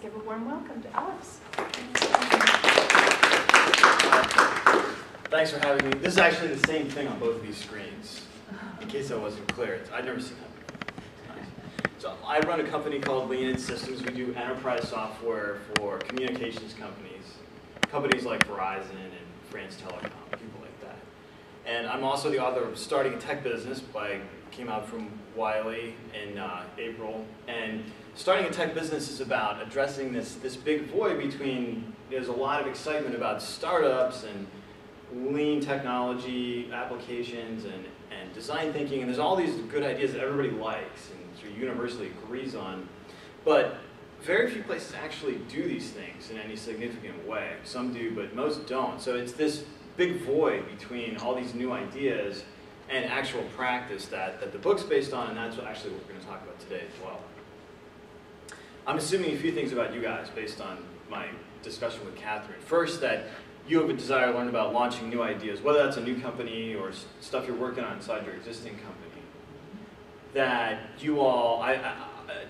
give a warm welcome to Alex. Thanks for having me. This is actually the same thing on both of these screens, in case I wasn't clear. I've never seen that. Nice. So I run a company called Lean Systems. We do enterprise software for communications companies like Verizon and France Telecom, people like that. And I'm also the author of Starting a Tech Business came out from Wiley in April. And Starting a Tech Business is about addressing this big void between, there's a lot of excitement about startups and lean technology applications and design thinking, and there's all these good ideas that everybody likes and sort of universally agrees on, but very few places actually do these things in any significant way. Some do, but most don't. So it's this big void between all these new ideas and actual practice that the book's based on, and that's what we're going to talk about today as well. I'm assuming a few things about you guys based on my discussion with Catherine. First, that you have a desire to learn about launching new ideas, whether that's a new company or stuff you're working on inside your existing company. That you all, I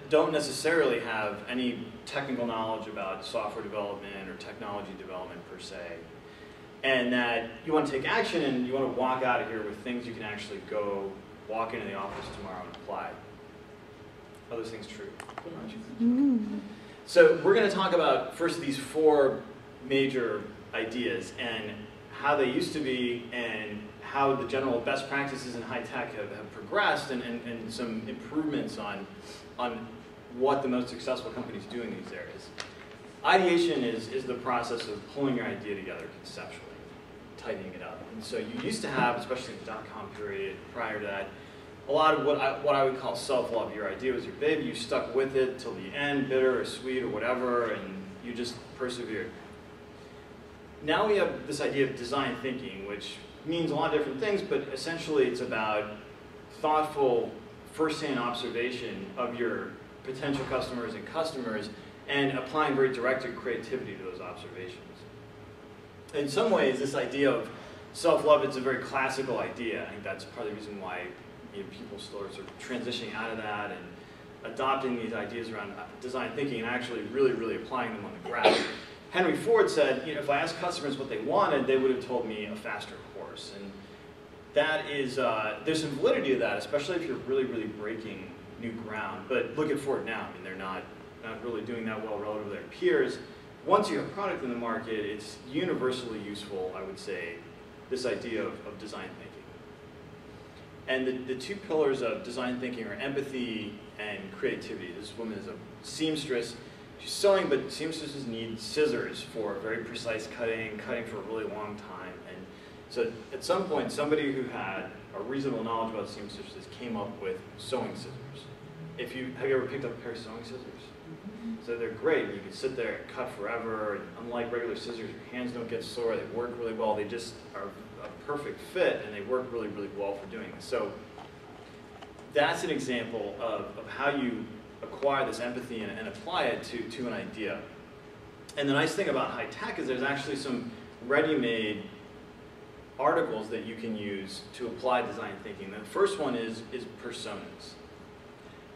don't necessarily have any technical knowledge about software development or technology development per se. And that you want to take action and you want to walk out of here with things you can actually go walk into the office tomorrow and apply. Are those things true? So we're going to talk about first these four major ideas and how they used to be and how the general best practices in high tech have progressed and some improvements on what the most successful companies do in these areas. Ideation is the process of pulling your idea together conceptually, tightening it up. And so you used to have, especially in the dot-com period prior to that, a lot of what I would call self-love. Your idea was your baby, you stuck with it till the end, bitter or sweet or whatever, and you just persevered. Now we have this idea of design thinking, which means a lot of different things, but essentially it's about thoughtful, first-hand observation of your potential customers and applying very directed creativity to those observations. In some ways, this idea of self-love, it's a very classical idea. I think that's part of the reason why people still are sort of transitioning out of that and adopting these ideas around design thinking and actually really applying them on the ground. Henry Ford said, if I asked customers what they wanted, they would have told me a faster horse. And that is, there's some validity to that, especially if you're really breaking new ground. But look at Ford now. I mean, they're not really doing that well relative to their peers. Once you have a product in the market, it's universally useful, I would say, this idea of design thinking. And the two pillars of design thinking are empathy and creativity. This woman is a seamstress. She's sewing, but seamstresses need scissors for very precise cutting for a really long time. And so at some point, somebody who had a reasonable knowledge about seamstresses came up with sewing scissors. Have you ever picked up a pair of sewing scissors? So they're great. You can sit there and cut forever. And unlike regular scissors, your hands don't get sore. They work really well. They just are a perfect fit, and they work really well for doing this. So that's an example of how you acquire this empathy and apply it to an idea. And the nice thing about high tech is there's actually some ready-made articles that you can use to apply design thinking. The first one is personas.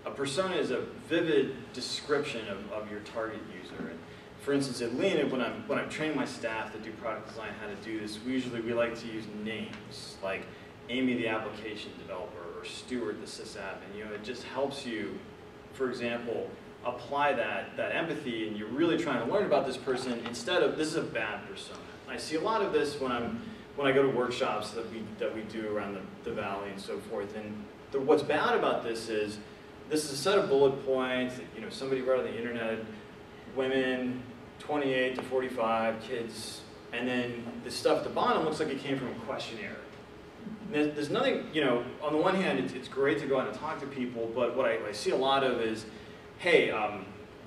A persona is a vivid description of your target user. And for instance, at Lean, when I'm training my staff to do product design, how to do this, we like to use names like Amy the application developer or Stuart the sysadmin. It just helps you, for example, apply that empathy, and you're really trying to learn about this person instead of, this is a bad persona. And I see a lot of this when I go to workshops that we do around the Valley and so forth. And what's bad about this is a set of bullet points that somebody wrote on the internet, women, 28 to 45, kids, and then the stuff at the bottom looks like it came from a questionnaire. There's nothing, on the one hand, it's great to go out and talk to people, but what I see a lot of is, hey,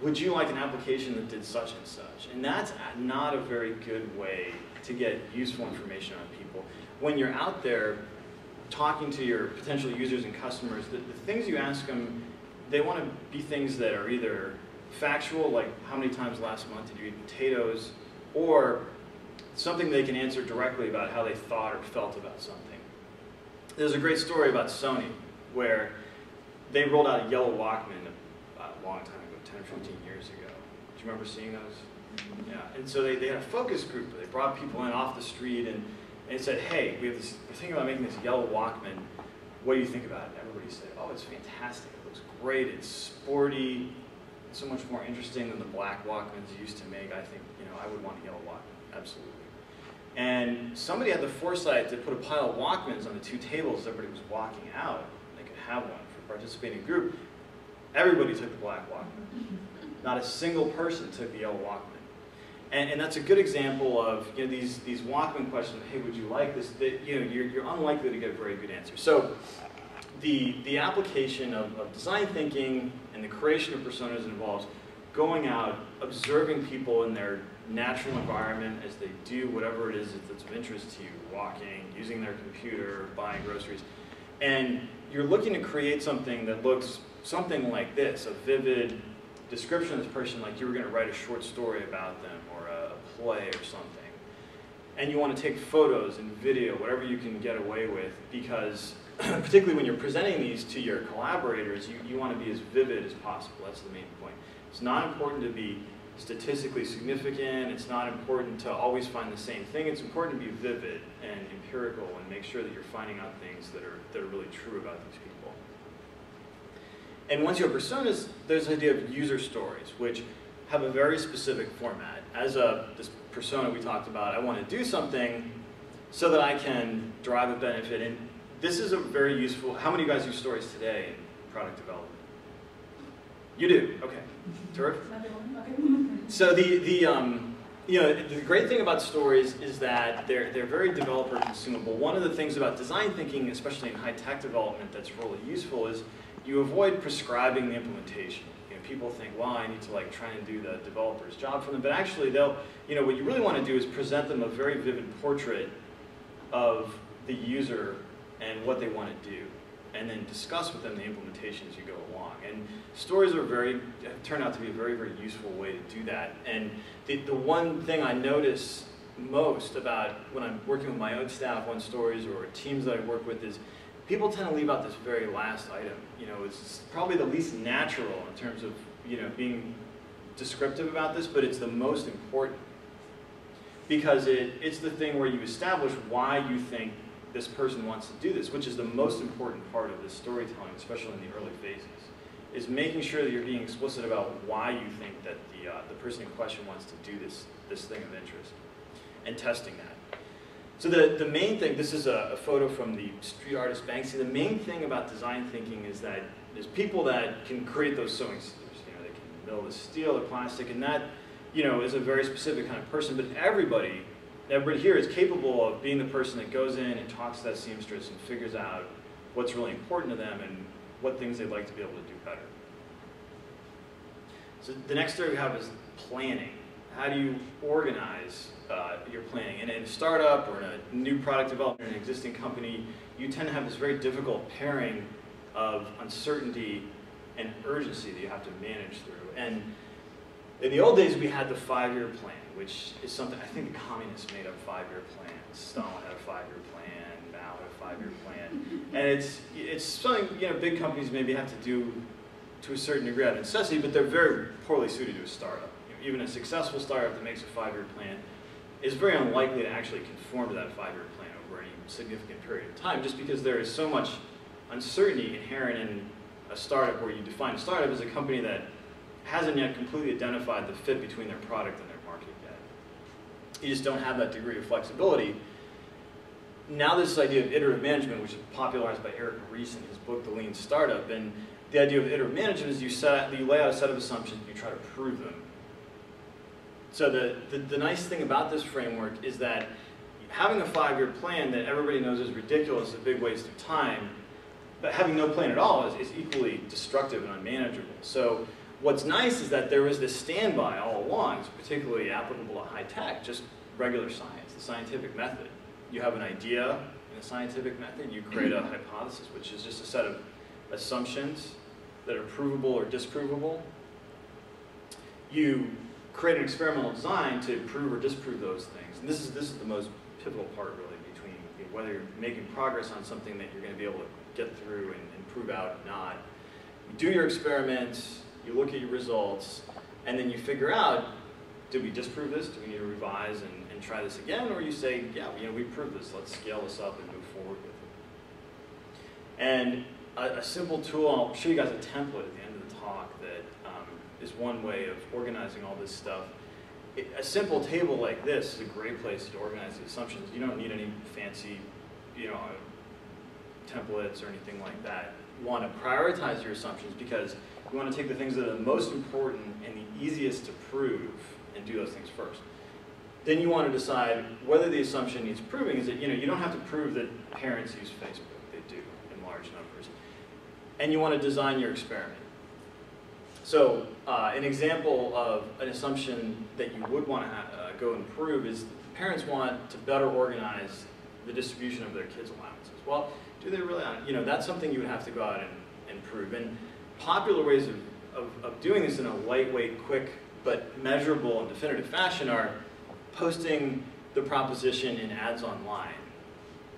would you like an application that did such and such? And that's not a very good way to get useful information on people. When you're out there talking to your potential users and customers, the things you ask them, they want to be things that are either factual, like how many times last month did you eat potatoes, or something they can answer directly about how they thought or felt about something. There's a great story about Sony where they rolled out a yellow Walkman a long time ago, 10 or 15 years ago, you remember seeing those? Yeah, and so they had a focus group. They brought people in off the street and said, hey, we're thinking about making this yellow Walkman. What do you think about it? Everybody said, oh, it's fantastic. It looks great. It's sporty. It's so much more interesting than the black Walkmans you used to make. I think, I would want a yellow Walkman, absolutely. And somebody had the foresight to put a pile of Walkmans on the two tables as everybody was walking out. They could have one for participating group. Everybody took the black Walkman. Not a single person took the yellow Walkman. And that's a good example of these Walkman questions. Hey, would you like this? That, you're unlikely to get a very good answer. So the application of design thinking and the creation of personas involves going out, observing people in their natural environment as they do whatever it is that's of interest to you, walking, using their computer, buying groceries. And you're looking to create something that looks something like this, a vivid description of this person like you were going to write a short story about them or a play or something. And you want to take photos and video, whatever you can get away with, because particularly when you're presenting these to your collaborators, you want to be as vivid as possible. That's the main point. It's not important to be statistically significant. It's not important to always find the same thing. It's important to be vivid and empirical and make sure that you're finding out things that are really true about these people. And once you have personas, there's the idea of user stories, which have a very specific format. As this persona we talked about, I want to do something so that I can drive a benefit. And this is a very useful, how many of you guys use stories today in product development? You do, okay. Terrific. So the great thing about stories is that they're very developer consumable. One of the things about design thinking, especially in high-tech development, that's really useful is you avoid prescribing the implementation. People think, well, I need to try and do the developer's job for them, but actually what you really want to do is present them a very vivid portrait of the user and what they want to do, and then discuss with them the implementation as you go along. And stories turn out to be a very, very useful way to do that. And the one thing I notice most about when I'm working with my own staff on stories or teams that I work with is people tend to leave out this very last item. It's probably the least natural in terms of being descriptive about this, but it's the most important because it's the thing where you establish why you think this person wants to do this, which is the most important part of this storytelling, especially in the early phases, is making sure that you're being explicit about why you think that the person in question wants to do this thing of interest, and testing that. So the main thing, this is a photo from the street artist Banksy. The main thing about design thinking is that there's people that can create those sewing scissors. They can mill the steel or plastic, and that is a very specific kind of person. But everybody here is capable of being the person that goes in and talks to that seamstress and figures out what's really important to them and what things they'd like to be able to do better. So the next area we have is planning. How do you organize your planning? And in a startup or in a new product development in an existing company, you tend to have this very difficult pairing of uncertainty and urgency that you have to manage through. And in the old days, we had the 5-year plan, which is something, I think the communists made up 5-year plans. Stalin had a 5-year plan, Mao had a 5-year plan. And it's something, big companies maybe have to do to a certain degree out of necessity, but they're very poorly suited to a startup. Even a successful startup that makes a 5-year plan is very unlikely to actually conform to that 5-year plan over any significant period of time, just because there is so much uncertainty inherent in a startup where you define a startup as a company that hasn't yet completely identified the fit between their product and their market yet. You just don't have that degree of flexibility. Now this idea of iterative management, which is popularized by Eric Ries in his book, The Lean Startup, and the idea of iterative management is you lay out a set of assumptions and you try to prove them. So the nice thing about this framework is that having a 5-year plan that everybody knows is ridiculous, a big waste of time, but having no plan at all is equally destructive and unmanageable. So what's nice is that there is this standby all along. It's particularly applicable to high tech, just regular science, the scientific method. You have an idea in a scientific method, you create a hypothesis, which is just a set of assumptions that are provable or disprovable. You create an experimental design to prove or disprove those things. And this is the most pivotal part, really, between whether you're making progress on something that you're going to be able to get through and prove out or not. You do your experiments, you look at your results, And then you figure out, did we disprove this? Do we need to revise and try this again? Or you say, yeah, we proved this. Let's scale this up and move forward with it. And a simple tool, I'll show you guys a template at the end of the talk that is one way of organizing all this stuff. A simple table like this is a great place to organize the assumptions. You don't need any fancy, templates or anything like that. You want to prioritize your assumptions because you want to take the things that are the most important and the easiest to prove and do those things first. Then you want to decide whether the assumption needs proving. Is that you don't have to prove that parents use Facebook. They do in large numbers. And you want to design your experiment. So an example of an assumption that you would want to go and prove is parents want to better organize the distribution of their kids' allowances. Well, do they really? That's something you would have to go out and prove. And popular ways of doing this in a lightweight, quick, but measurable and definitive fashion are posting the proposition in ads online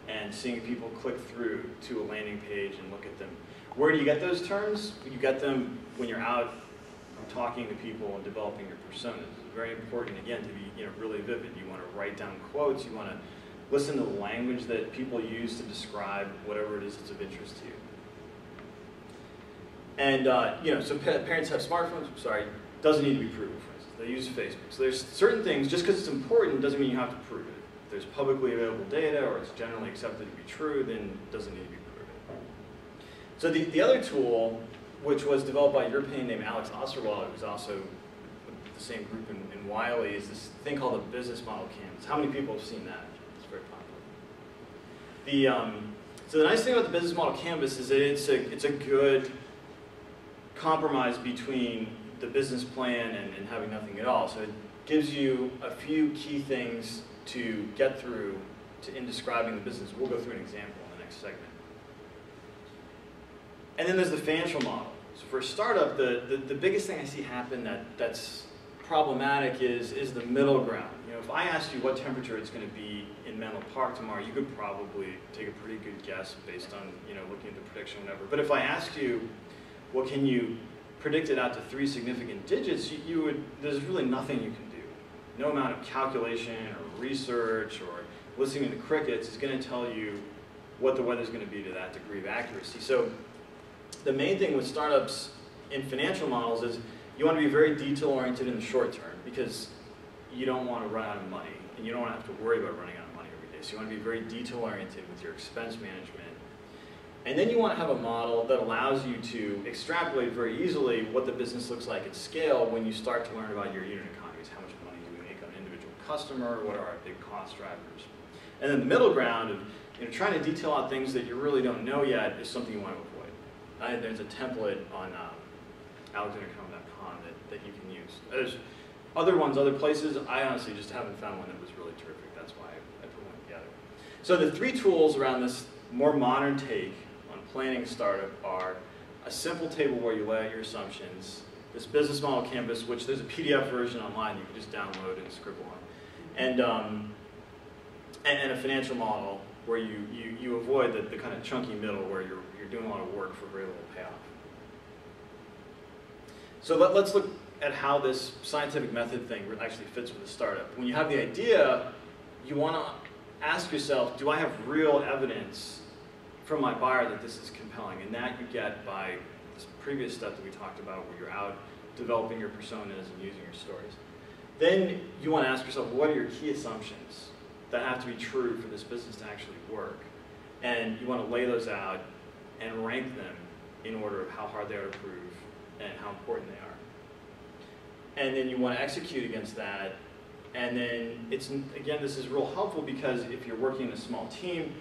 and seeing people click through to a landing page and look at them. Where do you get those terms? You get them when you're out talking to people and developing your personas. It's very important, again, to be really vivid. You want to write down quotes. You want to listen to the language that people use to describe whatever it is that's of interest to you. And so parents have smartphones. Sorry, doesn't need to be proven. For instance, they use Facebook. So there's certain things. Just because it's important doesn't mean you have to prove it. If there's publicly available data or it's generally accepted to be true, then it doesn't need to be proven. So the other tool, which was developed by a European named Alex Osterwald, who's also the same group in Wiley, is this thing called the business model canvas. How many people have seen that? It's very popular. So the nice thing about the business model canvas is that it's a good compromise between the business plan and having nothing at all. So it gives you a few key things to get through in describing the business. We'll go through an example in the next segment. And then there's the financial model. So for a startup, the biggest thing I see happen that's problematic is the middle ground. If I asked you what temperature it's going to be in Menlo Park tomorrow, you could probably take a pretty good guess based on looking at the prediction, whatever. But if I asked you, well, can you predict it out to 3 significant digits, there's really nothing you can do. No amount of calculation or research or listening to crickets is going to tell you what the weather's going to be to that degree of accuracy. So the main thing with startups in financial models is you want to be very detail-oriented in the short term because you don't want to run out of money and you don't want to have to worry about running out of money every day. So you want to be very detail-oriented with your expense management. And then you want to have a model that allows you to extrapolate very easily what the business looks like at scale when you start to learn about your unit economies. How much money do we make on an individual customer? What are our big cost drivers? And then the middle ground of trying to detail out things that you really don't know yet is something you want to avoid. There's a template on alexandercombe.com that you can use. There's other ones, other places. I honestly just haven't found one that was really terrific. That's why I put one together. So the 3 tools around this more modern take on planning a startup are a simple table where you lay out your assumptions, this business model canvas, which there's a PDF version online you can just download and scribble on, and a financial model where you avoid the kind of chunky middle where you're doing a lot of work for very little payoff. So let's look at how this scientific method thing actually fits with a startup. When you have the idea, you want to ask yourself, do I have real evidence from my buyer that this is compelling? And that you get by this previous step that we talked about where you're out developing your personas and using your stories. Then you want to ask yourself, what are your key assumptions that have to be true for this business to actually work? And you want to lay those out and rank them in order of how hard they are to prove and how important they are. And then you want to execute against that. And then again, this is real helpful because if you're working in a small team,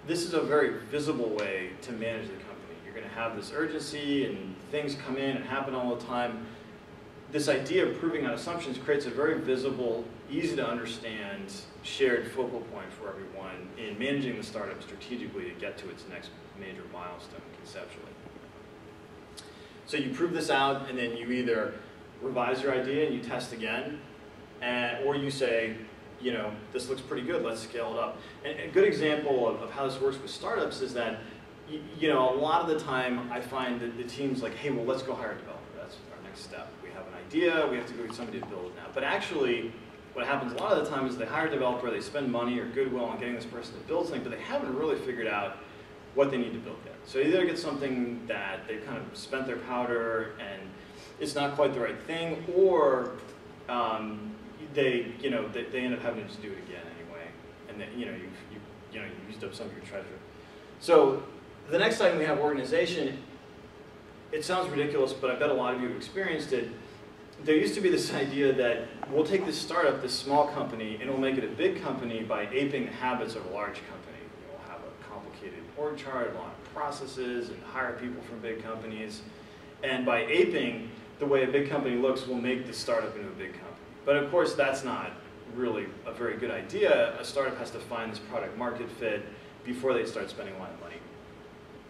this is a very visible way to manage the company. You're going to have this urgency and things come in and happen all the time. This idea of proving out assumptions creates a very visible, easy to understand, shared focal point for everyone in managing the startup strategically to get to its next major milestone conceptually. So you prove this out and then you either revise your idea and you test again, or you say, this looks pretty good, let's scale it up. And a good example of how this works with startups is that, a lot of the time I find that the team's like, hey, well, let's go hire a developer. That's our next step. We have an idea, we have to go get somebody to build it now. But actually, what happens a lot of the time is they hire a developer, they spend money or goodwill on getting this person to build something, but they haven't really figured out what they need to build yet. So either get something that they've kind of spent their powder and it's not quite the right thing, or they end up having to just do it again anyway, and then you've used up some of your treasure. So the next item we have organization. It sounds ridiculous, but I bet a lot of you have experienced it. There used to be this idea that we'll take this startup, this small company, and we'll make it a big company by aping the habits of a large company. We'll have a complicated org chart, a lot of processes, and hire people from big companies. And by aping the way a big company looks, we'll make the startup into a big company. But of course, that's not really a very good idea. A startup has to find this product market fit before they start spending a lot of money.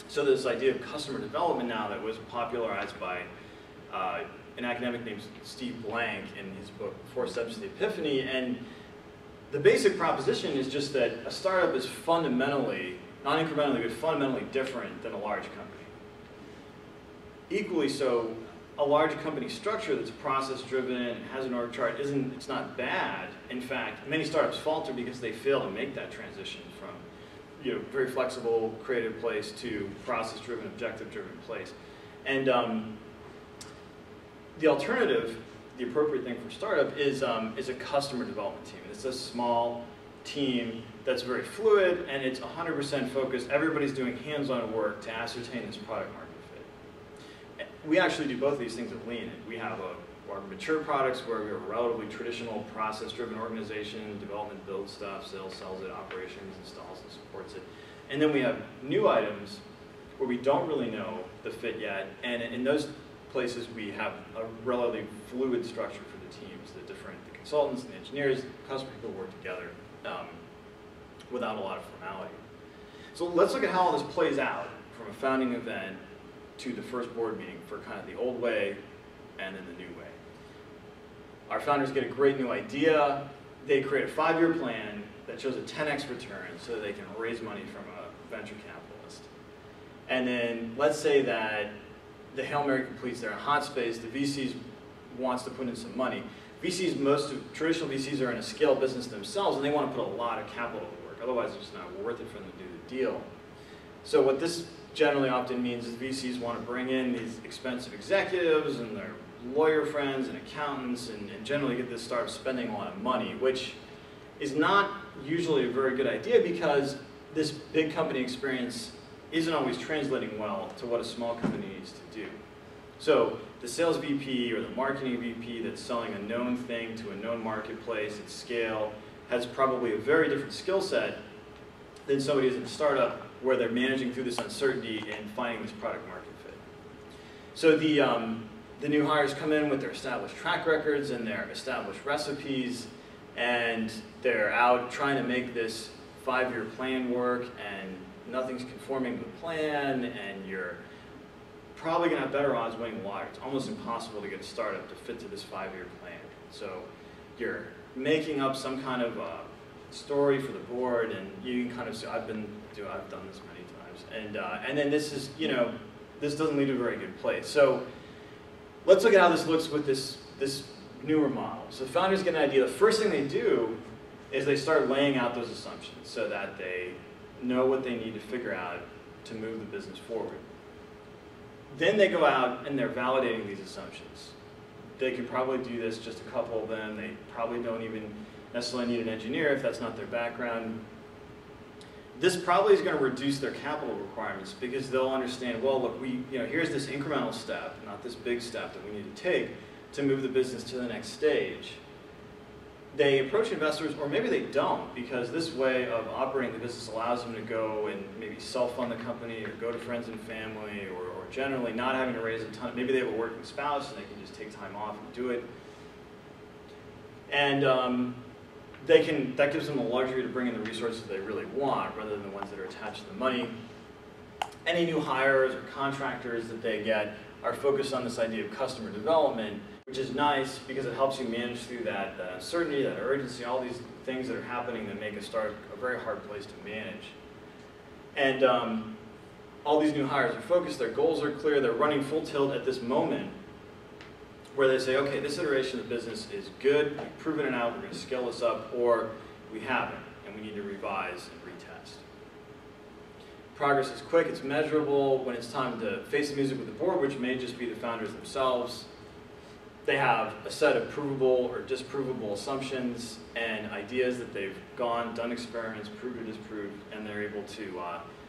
So this idea of customer development now that was popularized by an academic named Steve Blank in his book, 4 Steps to the Epiphany. And the basic proposition is just that a startup is fundamentally, not incrementally, but fundamentally different than a large company. Equally so, a large company structure that's process-driven and has an org chart it's not bad. In fact, many startups falter because they fail to make that transition from very flexible, creative place to process-driven, objective-driven place. And the alternative, the appropriate thing for startup is a customer development team. It's a small team that's very fluid and it's 100% focused. Everybody's doing hands-on work to ascertain this product market fit. We actually do both of these things at Lean. We have our mature products where we're a relatively traditional process-driven organization, development builds stuff, sales sells it, operations installs and supports it. And then we have new items where we don't really know the fit yet, and in those places we have a relatively fluid structure for the teams. The consultants and the engineers, the customer people work together without a lot of formality. So let's look at how all this plays out from a founding event to the first board meeting for kind of the old way and then the new way. Our founders get a great new idea. They create a 5-year plan that shows a 10x return so that they can raise money from a venture capitalist. And then let's say that the Hail Mary completes, they're in hot space, the VCs wants to put in some money. Traditional VCs are in a scale business themselves and they want to put a lot of capital to work. Otherwise it's just not worth it for them to do the deal. So what this generally often means is VCs want to bring in these expensive executives and their lawyer friends and accountants and generally get this startup spending a lot of money, which is not usually a very good idea because this big company experience isn't always translating well to what a small company needs to do. So the sales VP or the marketing VP that's selling a known thing to a known marketplace at scale has probably a very different skill set than somebody who's in a startup where they're managing through this uncertainty and finding this product market fit. So the new hires come in with their established track records and their established recipes, and they're out trying to make this 5-year plan work, and nothing's conforming to the plan, and you're probably going to have better odds winning the lottery. It's almost impossible to get a startup to fit to this 5-year plan. So you're making up some kind of story for the board, and you can kind of say, I've done this many times, and then this is, this doesn't lead to a very good place. So let's look at how this looks with this newer model. So founders get an idea. The first thing they do is they start laying out those assumptions so that they know what they need to figure out to move the business forward. Then they go out and they're validating these assumptions. They could probably do this, just a couple of them. They probably don't even necessarily need an engineer if that's not their background. This probably is going to reduce their capital requirements because they'll understand, well, look, here's this incremental step, not this big step that we need to take to move the business to the next stage. They approach investors, or maybe they don't, because this way of operating the business allows them to go and maybe self-fund the company or go to friends and family, or generally not having to raise a ton. Maybe they have a working spouse and they can just take time off and do it. And that gives them the luxury to bring in the resources they really want rather than the ones that are attached to the money. Any new hires or contractors that they get are focused on this idea of customer development, which is nice because it helps you manage through that uncertainty, that urgency, all these things that are happening that make a startup a very hard place to manage. And all these new hires are focused, their goals are clear, they're running full tilt at this moment where they say, okay, this iteration of the business is good, we've proven it out, we're going to scale this up, or we haven't, and we need to revise and retest. Progress is quick, it's measurable. When it's time to face the music with the board, which may just be the founders themselves, they have a set of provable or disprovable assumptions and ideas that they've done experiments, proved or disproved, and they're able to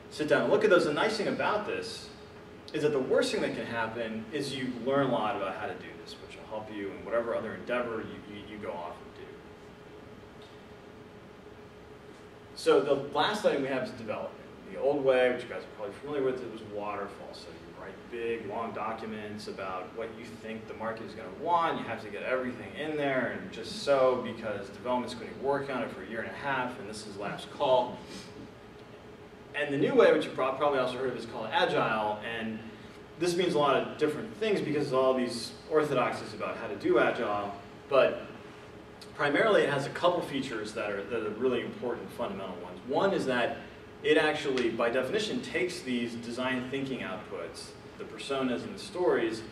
sit down and look at those. The nice thing about this is that the worst thing that can happen is you learn a lot about how to do this, which will help you in whatever other endeavor you go off and do. So the last item we have is development. The old way, which you guys are probably familiar with, it was waterfall. So you write big, long documents about what you think the market is going to want. You have to get everything in there, and just so, because development's going to be working on it for a year and a half, and this is last call. And the new way, which you probably also heard of, is called Agile, and this means a lot of different things because of all these orthodoxies about how to do Agile, but primarily it has a couple features that are really important, fundamental ones. One is that it actually, by definition, takes these design thinking outputs, the personas and the stories,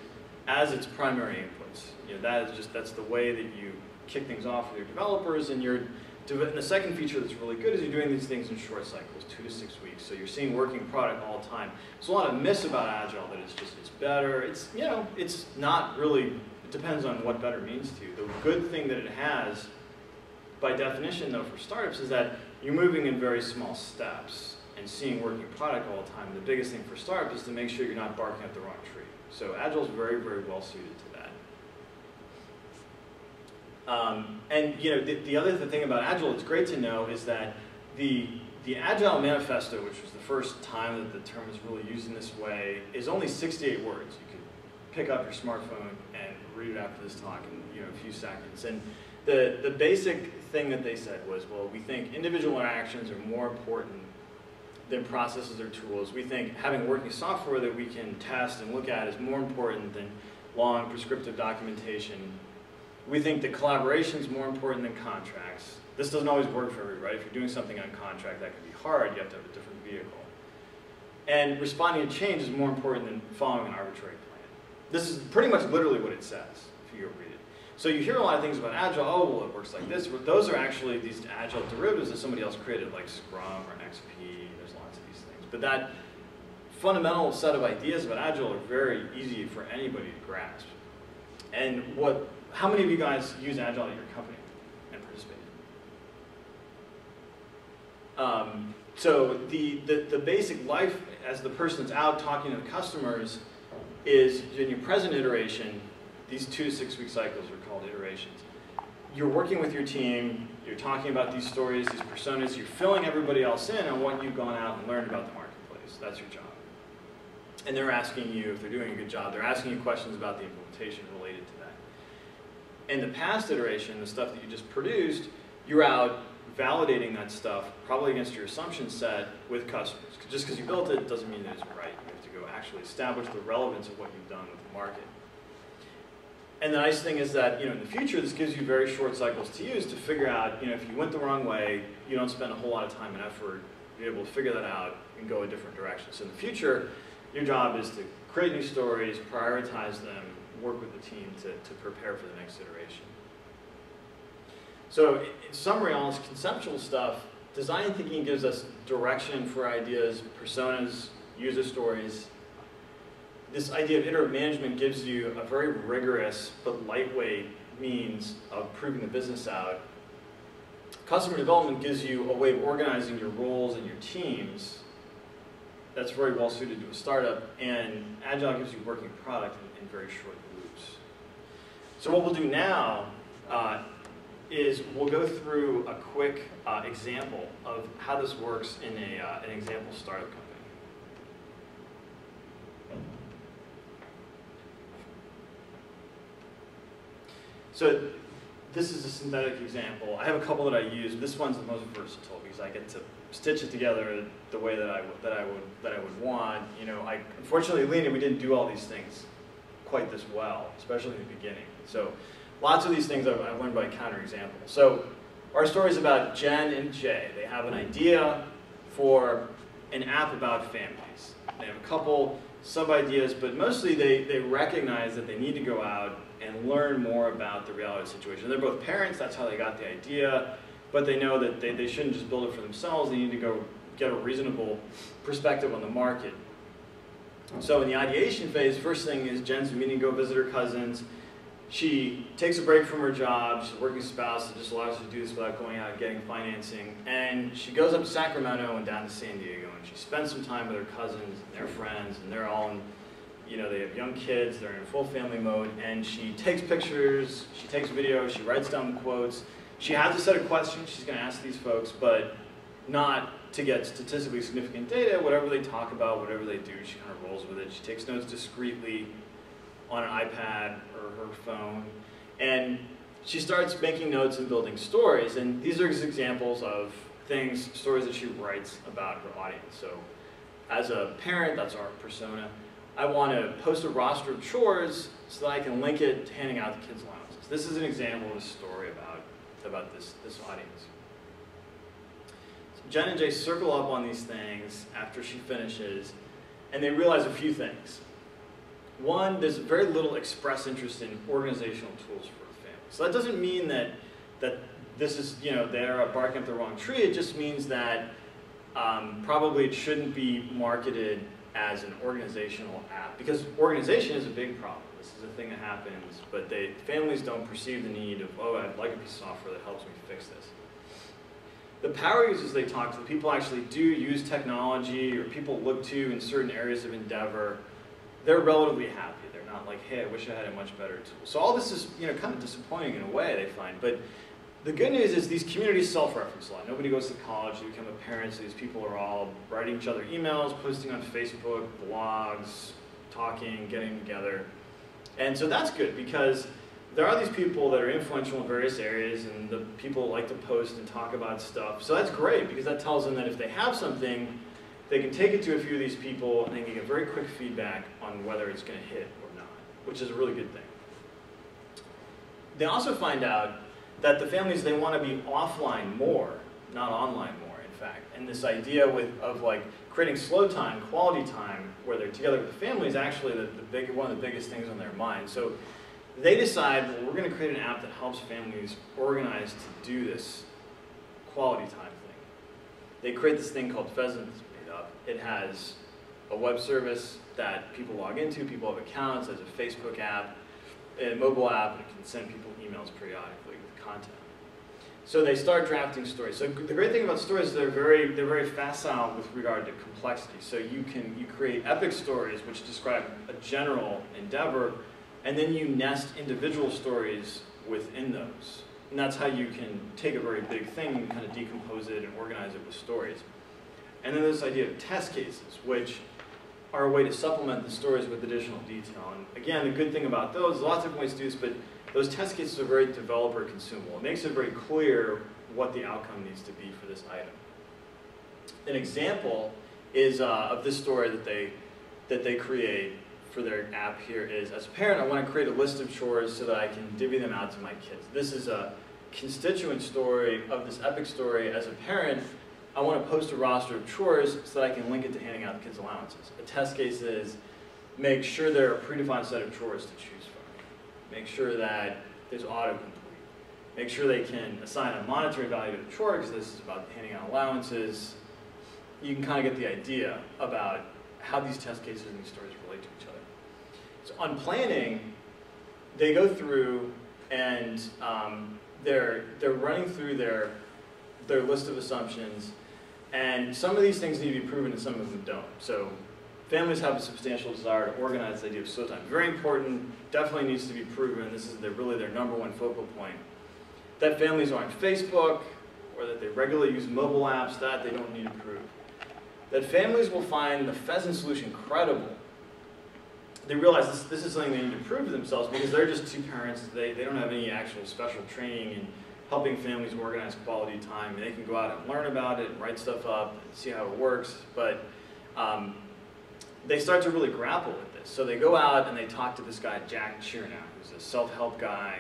as its primary inputs. You know, that's the way that you kick things off with your developers, and the second feature that's really good is you're doing these things in short cycles, 2 to 6 weeks. So you're seeing working product all the time. There's a lot of myths about Agile that it's better. It's not really, it depends on what better means to you. The good thing that it has, by definition though, for startups is that you're moving in very small steps and seeing working product all the time. The biggest thing for startups is to make sure you're not barking up the wrong tree. So Agile is very, very well suited to that. And the other thing about Agile that's great to know is that the Agile Manifesto, which was the first time that the term was really used in this way, is only 68 words. You could pick up your smartphone and read it after this talk in a few seconds. And the basic thing that they said was, well, we think individual interactions are more important than processes or tools. We think having working software that we can test and look at is more important than long prescriptive documentation. We think that collaboration is more important than contracts. This doesn't always work for everybody, right? If you're doing something on contract, that can be hard. You have to have a different vehicle. And responding to change is more important than following an arbitrary plan. This is pretty much literally what it says, if you go read it. So you hear a lot of things about Agile, oh, well, it works like this. But those are actually these Agile derivatives that somebody else created, like Scrum or XP. There's lots of these things. But that fundamental set of ideas about Agile are very easy for anybody to grasp. And how many of you guys use Agile at your company and participate? So the basic life as the person that's out talking to the customers is in your present iteration, these 2 to 6 week cycles are called iterations. You're working with your team, you're talking about these stories, these personas, you're filling everybody else in on what you've gone out and learned about the marketplace. That's your job. And they're asking you, if they're doing a good job, they're asking you questions about the implementation related to that. In the past iteration, the stuff that you just produced, you're out validating that stuff, probably against your assumption set with customers. Just because you built it doesn't mean that it's right. You have to go actually establish the relevance of what you've done with the market. And the nice thing is that in the future, this gives you very short cycles to use to figure out, if you went the wrong way, you don't spend a whole lot of time and effort. You're able to figure that out and go a different direction. So in the future, your job is to create new stories, prioritize them, work with the team to prepare for the next iteration. So in summary, all this conceptual stuff, design thinking gives us direction for ideas, personas, user stories. This idea of iterative management gives you a very rigorous but lightweight means of proving the business out. Customer development gives you a way of organizing your roles and your teams that's very well suited to a startup, and Agile gives you working product in very short loops. So what we'll do now is we'll go through a quick example of how this works in an example startup company. So this is a synthetic example. I have a couple that I use. This one's the most versatile because I get to stitch it together the way that I would want. Unfortunately, Lena, we didn't do all these things quite this well, especially in the beginning. So lots of these things I've learned by counterexample. So our story is about Jen and Jay. They have an idea for an app about families. They have a couple sub-ideas, but mostly they recognize that they need to go out and learn more about the reality of the situation. They're both parents, that's how they got the idea, but they know that they shouldn't just build it for themselves, they need to go get a reasonable perspective on the market. So in the ideation phase, first thing is Jen's meeting to go visit her cousins. She takes a break from her job, she's a working spouse, that just allows her to do this without going out and getting financing. And she goes up to Sacramento and down to San Diego, and she spends some time with her cousins and their friends, and they're all in, you know, they have young kids, they're in full family mode, and she takes pictures, she takes videos, she writes down quotes. She has a set of questions she's going to ask these folks, but not to get statistically significant data. Whatever they talk about, whatever they do, she kind of rolls with it. She takes notes discreetly on an iPad or her phone, and she starts making notes and building stories. And these are examples of things, stories that she writes about her audience. So as a parent, that's our persona. I want to post a roster of chores so that I can link it to handing out the kids' allowances. This is an example of a story about this audience. So Jen and Jay circle up on these things after she finishes, and they realize a few things. One, there's very little express interest in organizational tools for a family. So that doesn't mean that this is, you know, they're barking up the wrong tree. It just means that probably it shouldn't be marketed as an organizational app, because organization is a big problem. This is a thing that happens, but families don't perceive the need of, oh, I'd like a piece of software that helps me fix this. The power users they talk to, the people actually do use technology, or people look to in certain areas of endeavor, they're relatively happy. They're not like, hey, I wish I had a much better tool. So all this is, you know, kind of disappointing in a way, they find. But the good news is these communities self-reference a lot. Nobody goes to college, they become a parent, so these people are all writing each other emails, posting on Facebook, blogs, talking, getting together. And so that's good, because there are these people that are influential in various areas, and the people like to post and talk about stuff. So that's great, because that tells them that if they have something, they can take it to a few of these people, and they can get very quick feedback on whether it's going to hit or not, which is a really good thing. They also find out that the families, they want to be offline more, not online more, in fact. And this idea of like creating slow time, quality time, where they're together with the family is actually one of the biggest things on their mind. So they decide, well, we're going to create an app that helps families organize to do this quality time thing. They create this thing called Pheasants Made Up. It has a web service that people log into, people have accounts, there's a Facebook app, a mobile app, and it can send people emails periodically with content. So they start drafting stories. So the great thing about stories is they're very facile with regard to complexity. So you create epic stories which describe a general endeavor, and then you nest individual stories within those. And that's how you can take a very big thing and kind of decompose it and organize it with stories. And then this idea of test cases, which are a way to supplement the stories with additional detail. And again, the good thing about those, lots of different ways to do this, but those test cases are very developer consumable. It makes it very clear what the outcome needs to be for this item. An example is of this story that they create for their app here is, as a parent, I want to create a list of chores so that I can divvy them out to my kids. This is a constituent story of this epic story. As a parent, I want to post a roster of chores so that I can link it to handing out the kids' allowances. A test case is, make sure there are a predefined set of chores to choose from. Make sure that there's autocomplete. Make sure they can assign a monetary value to the chore, because this is about handing out allowances. You can kind of get the idea about how these test cases and these stories relate to each other. So on planning, they go through and they're running through their list of assumptions, and some of these things need to be proven and some of them don't. So families have a substantial desire to organize the idea of slow time. Very important, definitely needs to be proven. This is really their #1 focal point. That families are on Facebook, or that they regularly use mobile apps, that they don't need to prove. That families will find the Pheasant solution credible. They realize this is something they need to prove to themselves, because they're just two parents. They don't have any actual special training in helping families organize quality time. They can go out and learn about it and write stuff up and see how it works, but they start to really grapple with this. So they go out and they talk to this guy, Jack Chernow, who's a self-help guy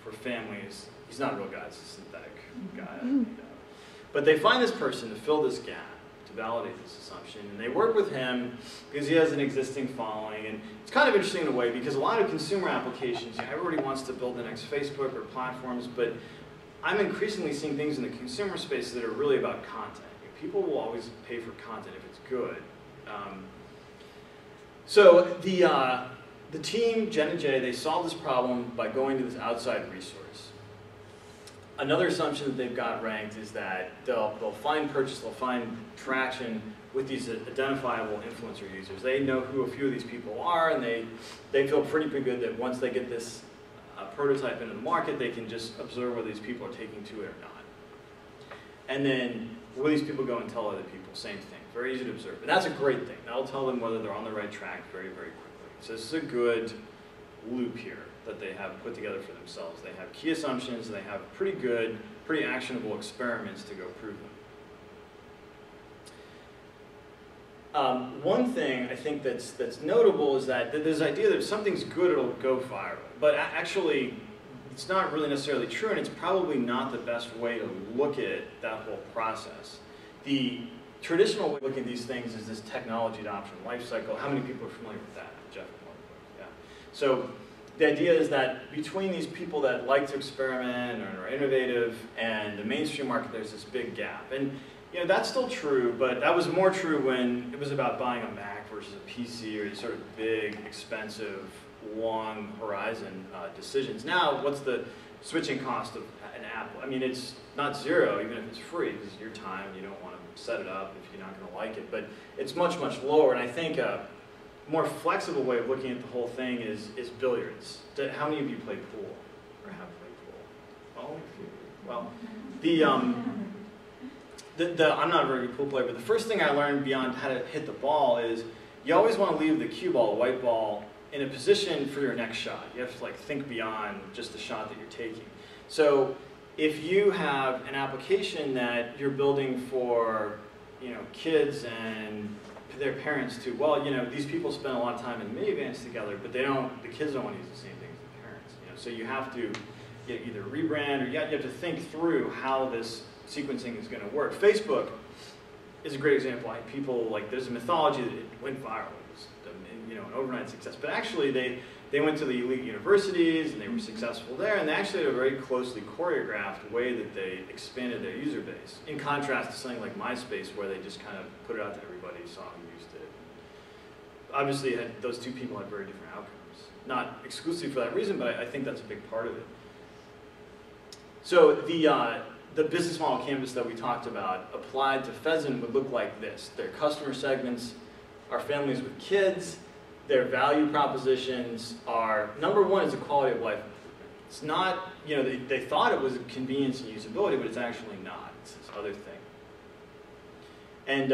for families. He's not a real guy, it's a synthetic guy. But they find this person to fill this gap, to validate this assumption. And they work with him because he has an existing following. And it's kind of interesting in a way because a lot of consumer applications, you know, everybody wants to build the next Facebook or platforms, but I'm increasingly seeing things in the consumer space that are really about content. People will always pay for content if it's good. So the team, Jen and Jay, they solved this problem by going to this outside resource. Another assumption that they've got ranked is that they'll find purchase, they'll find traction with these identifiable influencer users. They know who a few of these people are, and they feel pretty good that once they get this prototype into the market, they can just observe whether these people are taking to it or not. And then, will these people go and tell other people? Same thing. Very easy to observe. And that's a great thing. That'll tell them whether they're on the right track very, very quickly. So this is a good loop here that they have put together for themselves. They have key assumptions, and they have pretty good, pretty actionable experiments to go prove them. One thing I think that's notable is that this idea that if something's good, it'll go viral. But actually, it's not really necessarily true, and it's probably not the best way to look at that whole process. The traditional way of looking at these things is this technology adoption, lifecycle. How many people are familiar with that? Jeff? Yeah. So the idea is that between these people that like to experiment or are innovative and the mainstream market, there's this big gap. And you know, that's still true, but that was more true when it was about buying a Mac versus a PC or these sort of big, expensive, long horizon decisions. Now, what's the switching cost of an app? I mean, it's not zero, even if it's free, because your time, you don't want to set it up if you're not going to like it, but it's much, much lower. And I think a more flexible way of looking at the whole thing is billiards. How many of you play pool or have played pool? Oh, a few. Well, I'm not a very good pool player, but the first thing I learned beyond how to hit the ball is you always want to leave the cue ball, the white ball, in a position for your next shot. You have to like think beyond just the shot that you're taking. So if you have an application that you're building for, you know, kids and their parents to, well, you know, these people spend a lot of time in minivans together, but the kids don't want to use the same thing as the parents. You know, so you have to either rebrand or you have to think through how this sequencing is going to work. Facebook is a great example. People like, there's a mythology that it went viral. You know, an overnight success, but actually they went to the elite universities and they were successful there, and they actually had a very closely choreographed way that they expanded their user base, in contrast to something like MySpace, where they just kind of put it out to everybody, saw who used it. Obviously, those two people had very different outcomes. Not exclusively for that reason, but I think that's a big part of it. So the business model canvas that we talked about applied to Pheasant would look like this. Their customer segments are families with kids. Their value propositions are, number one is the quality of life improvement. It's not, you know, they thought it was convenience and usability, but it's actually not. It's this other thing. And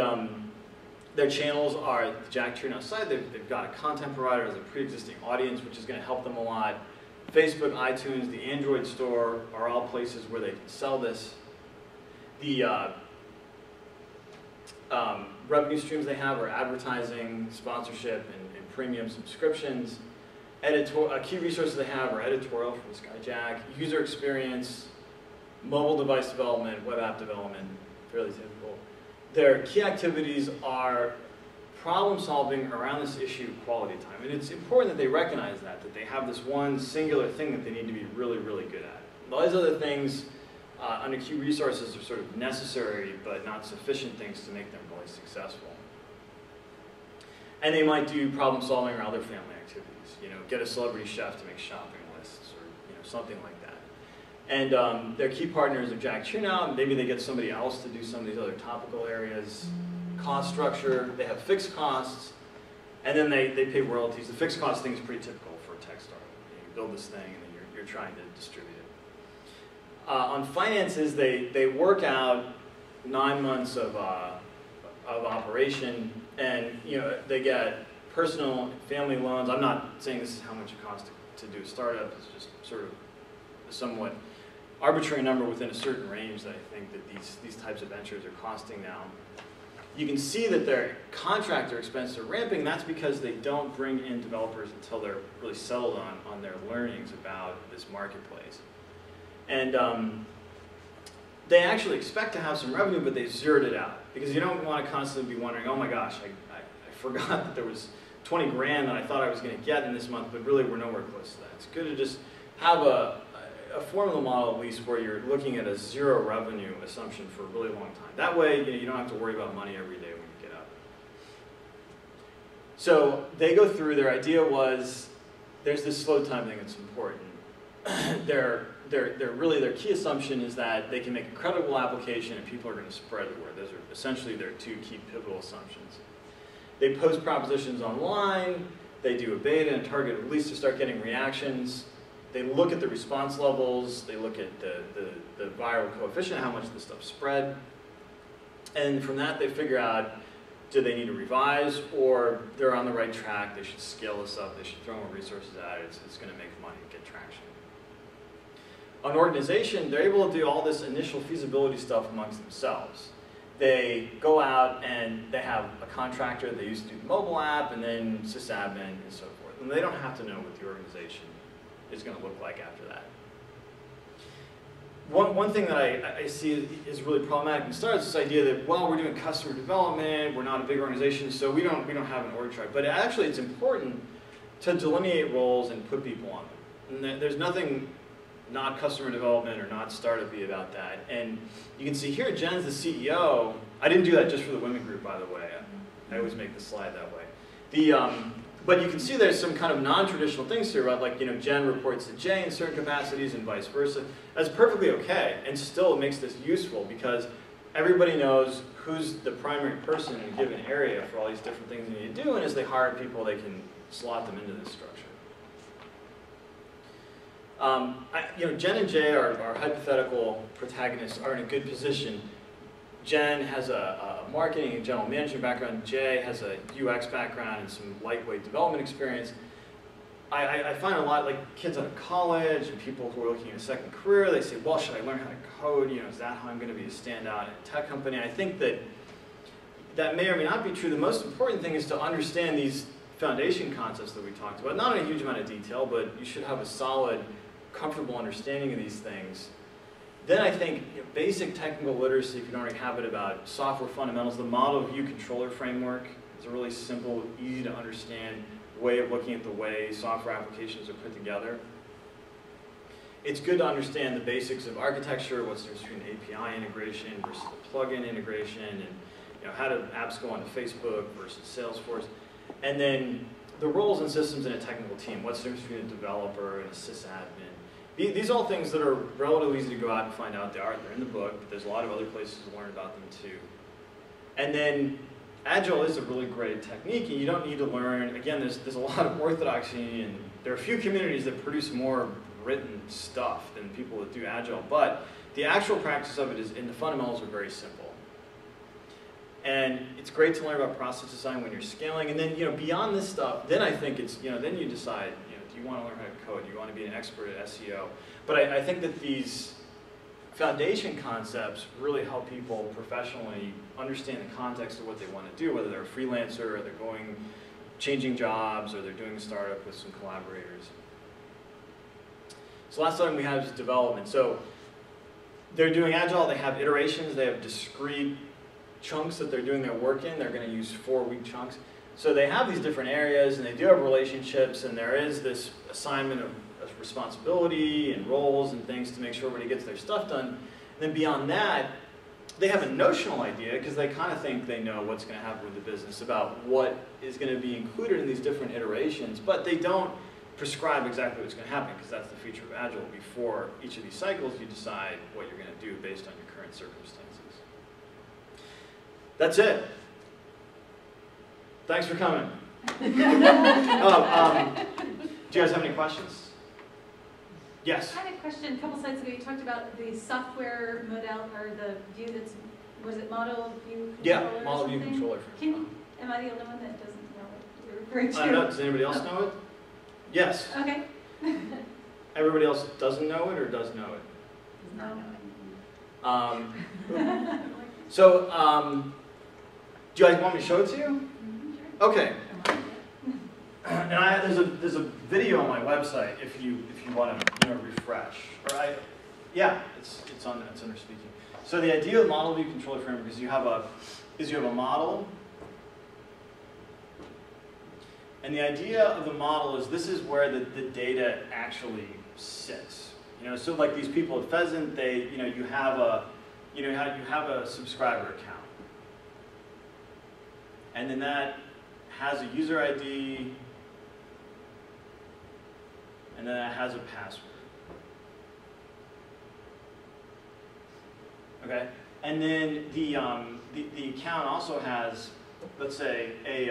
their channels are the Jack Tree site. They've got a content provider as a pre-existing audience, which is going to help them a lot. Facebook, iTunes, the Android store are all places where they can sell this. The revenue streams they have are advertising, sponsorship, and premium subscriptions. Key resources they have are editorial from Skyjack, user experience, mobile device development, web app development, fairly typical. Their key activities are problem solving around this issue of quality time. And it's important that they recognize that they have this one singular thing that they need to be really, really good at. All these other things under key resources are sort of necessary but not sufficient things to make them really successful. And they might do problem solving around their family activities. You know, get a celebrity chef to make shopping lists or, you know, something like that. And their key partners are Jack Tree now. Maybe they get somebody else to do some of these other topical areas. Cost structure, they have fixed costs, and then they pay royalties. The fixed cost thing is pretty typical for a tech startup. You build this thing and then you're trying to distribute it. On finances, they work out 9 months of operation, and you know, they get personal family loans. I'm not saying this is how much it costs to do a startup. It's just sort of a somewhat arbitrary number within a certain range that I think that these types of ventures are costing now. You can see that their contractor expenses are ramping. That's because they don't bring in developers until they're really settled on their learnings about this marketplace. And they actually expect to have some revenue, but they zeroed it out. Because you don't want to constantly be wondering, oh my gosh, I forgot that there was 20 grand that I thought I was going to get in this month, but really we're nowhere close to that. It's good to just have a formula model at least where you're looking at a zero revenue assumption for a really long time. That way you don't have to worry about money every day when you get up. So they go through, their idea was, there's this slow time thing that's important. Their key assumption is that they can make a credible application and people are going to spread the word. Those are essentially their two key pivotal assumptions. They post propositions online, they do a beta and target release to start getting reactions. They look at the response levels, they look at the viral coefficient, how much the stuff spread. And from that they figure out, do they need to revise, or they're on the right track, they should scale this up, they should throw more resources at it, it's going to make money, get traction. An organization, they're able to do all this initial feasibility stuff amongst themselves. They go out and they have a contractor, they used to do the mobile app, and then sysadmin and so forth. And they don't have to know what the organization is going to look like after that. One thing that I see is really problematic and starts this idea that, well, we're doing customer development, we're not a big organization, so we don't have an org chart. But actually it's important to delineate roles and put people on them. And there's nothing not customer development or not startup-y about that. And you can see here, Jen's the CEO. I didn't do that just for the women group, by the way. I always make the slide that way. But you can see there's some kind of non-traditional things here about, like, Jen reports to Jay in certain capacities and vice versa. That's perfectly okay, and still it makes this useful because everybody knows who's the primary person in a given area for all these different things they need to do, and as they hire people, they can slot them into this structure. Jen and Jay, our hypothetical protagonists, are in a good position. Jen has a marketing and general management background. Jay has a UX background and some lightweight development experience. I find a lot, like kids out of college and people who are looking at a second career, they say, well, should I learn how to code? Is that how I'm going to be a standout in a tech company? I think that may or may not be true. The most important thing is to understand these foundation concepts that we talked about. Not in a huge amount of detail, but you should have a solid, comfortable understanding of these things. Then I think basic technical literacy, if you don't already have it, about software fundamentals. The model view controller framework is a really simple, easy to understand way of looking at the way software applications are put together. It's good to understand the basics of architecture, what's the difference between API integration versus the plugin integration, and how do apps go onto Facebook versus Salesforce. And then the roles and systems in a technical team. What's the difference between a developer and a sysadmin? These are all things that are relatively easy to go out and find out. They're in the book, but there's a lot of other places to learn about them too. And then Agile is a really great technique, and you don't need to learn. Again, there's a lot of orthodoxy, and there are a few communities that produce more written stuff than people that do Agile, but the actual practice of it is, and the fundamentals are very simple. And it's great to learn about process design when you're scaling, and then beyond this stuff, then I think it's then you decide, do you want to learn how to code? Do you want to be an expert at SEO? But I think that these foundation concepts really help people professionally understand the context of what they want to do, whether they're a freelancer or they're changing jobs or they're doing a startup with some collaborators. So last time we have is development. So they're doing Agile, they have iterations, they have discrete chunks that they're doing their work in. They're going to use 4-week chunks. So they have these different areas, and they do have relationships, and there is this assignment of responsibility and roles and things to make sure everybody gets their stuff done. And then beyond that, they have a notional idea, because they kind of think they know what's going to happen with the business about what is going to be included in these different iterations, but they don't prescribe exactly what's going to happen, because that's the feature of Agile. Before each of these cycles, you decide what you're going to do based on your current circumstances. That's it. Thanks for coming. Do you guys have any questions? Yes? I had a question. A couple slides ago, you talked about the software model, or the view that's, was it model view controller? Yeah, model view controller. Am I the only one that doesn't know what you're referring to? I don't know. Does anybody else know it? Yes. Okay. Everybody else doesn't know it or does know it? Does not know it. So, do you guys want me to show it to you? Mm-hmm, sure. Okay. And there's a video on my website if you want to refresh. Or Yeah, it's under speaking. So the idea of model view controller framework is you have a model, and the idea of the model is this is where the data actually sits. So like these people at Pheasant, you have a subscriber account, and then that has a user ID, and then it has a password. Okay, and then the account also has, let's say, a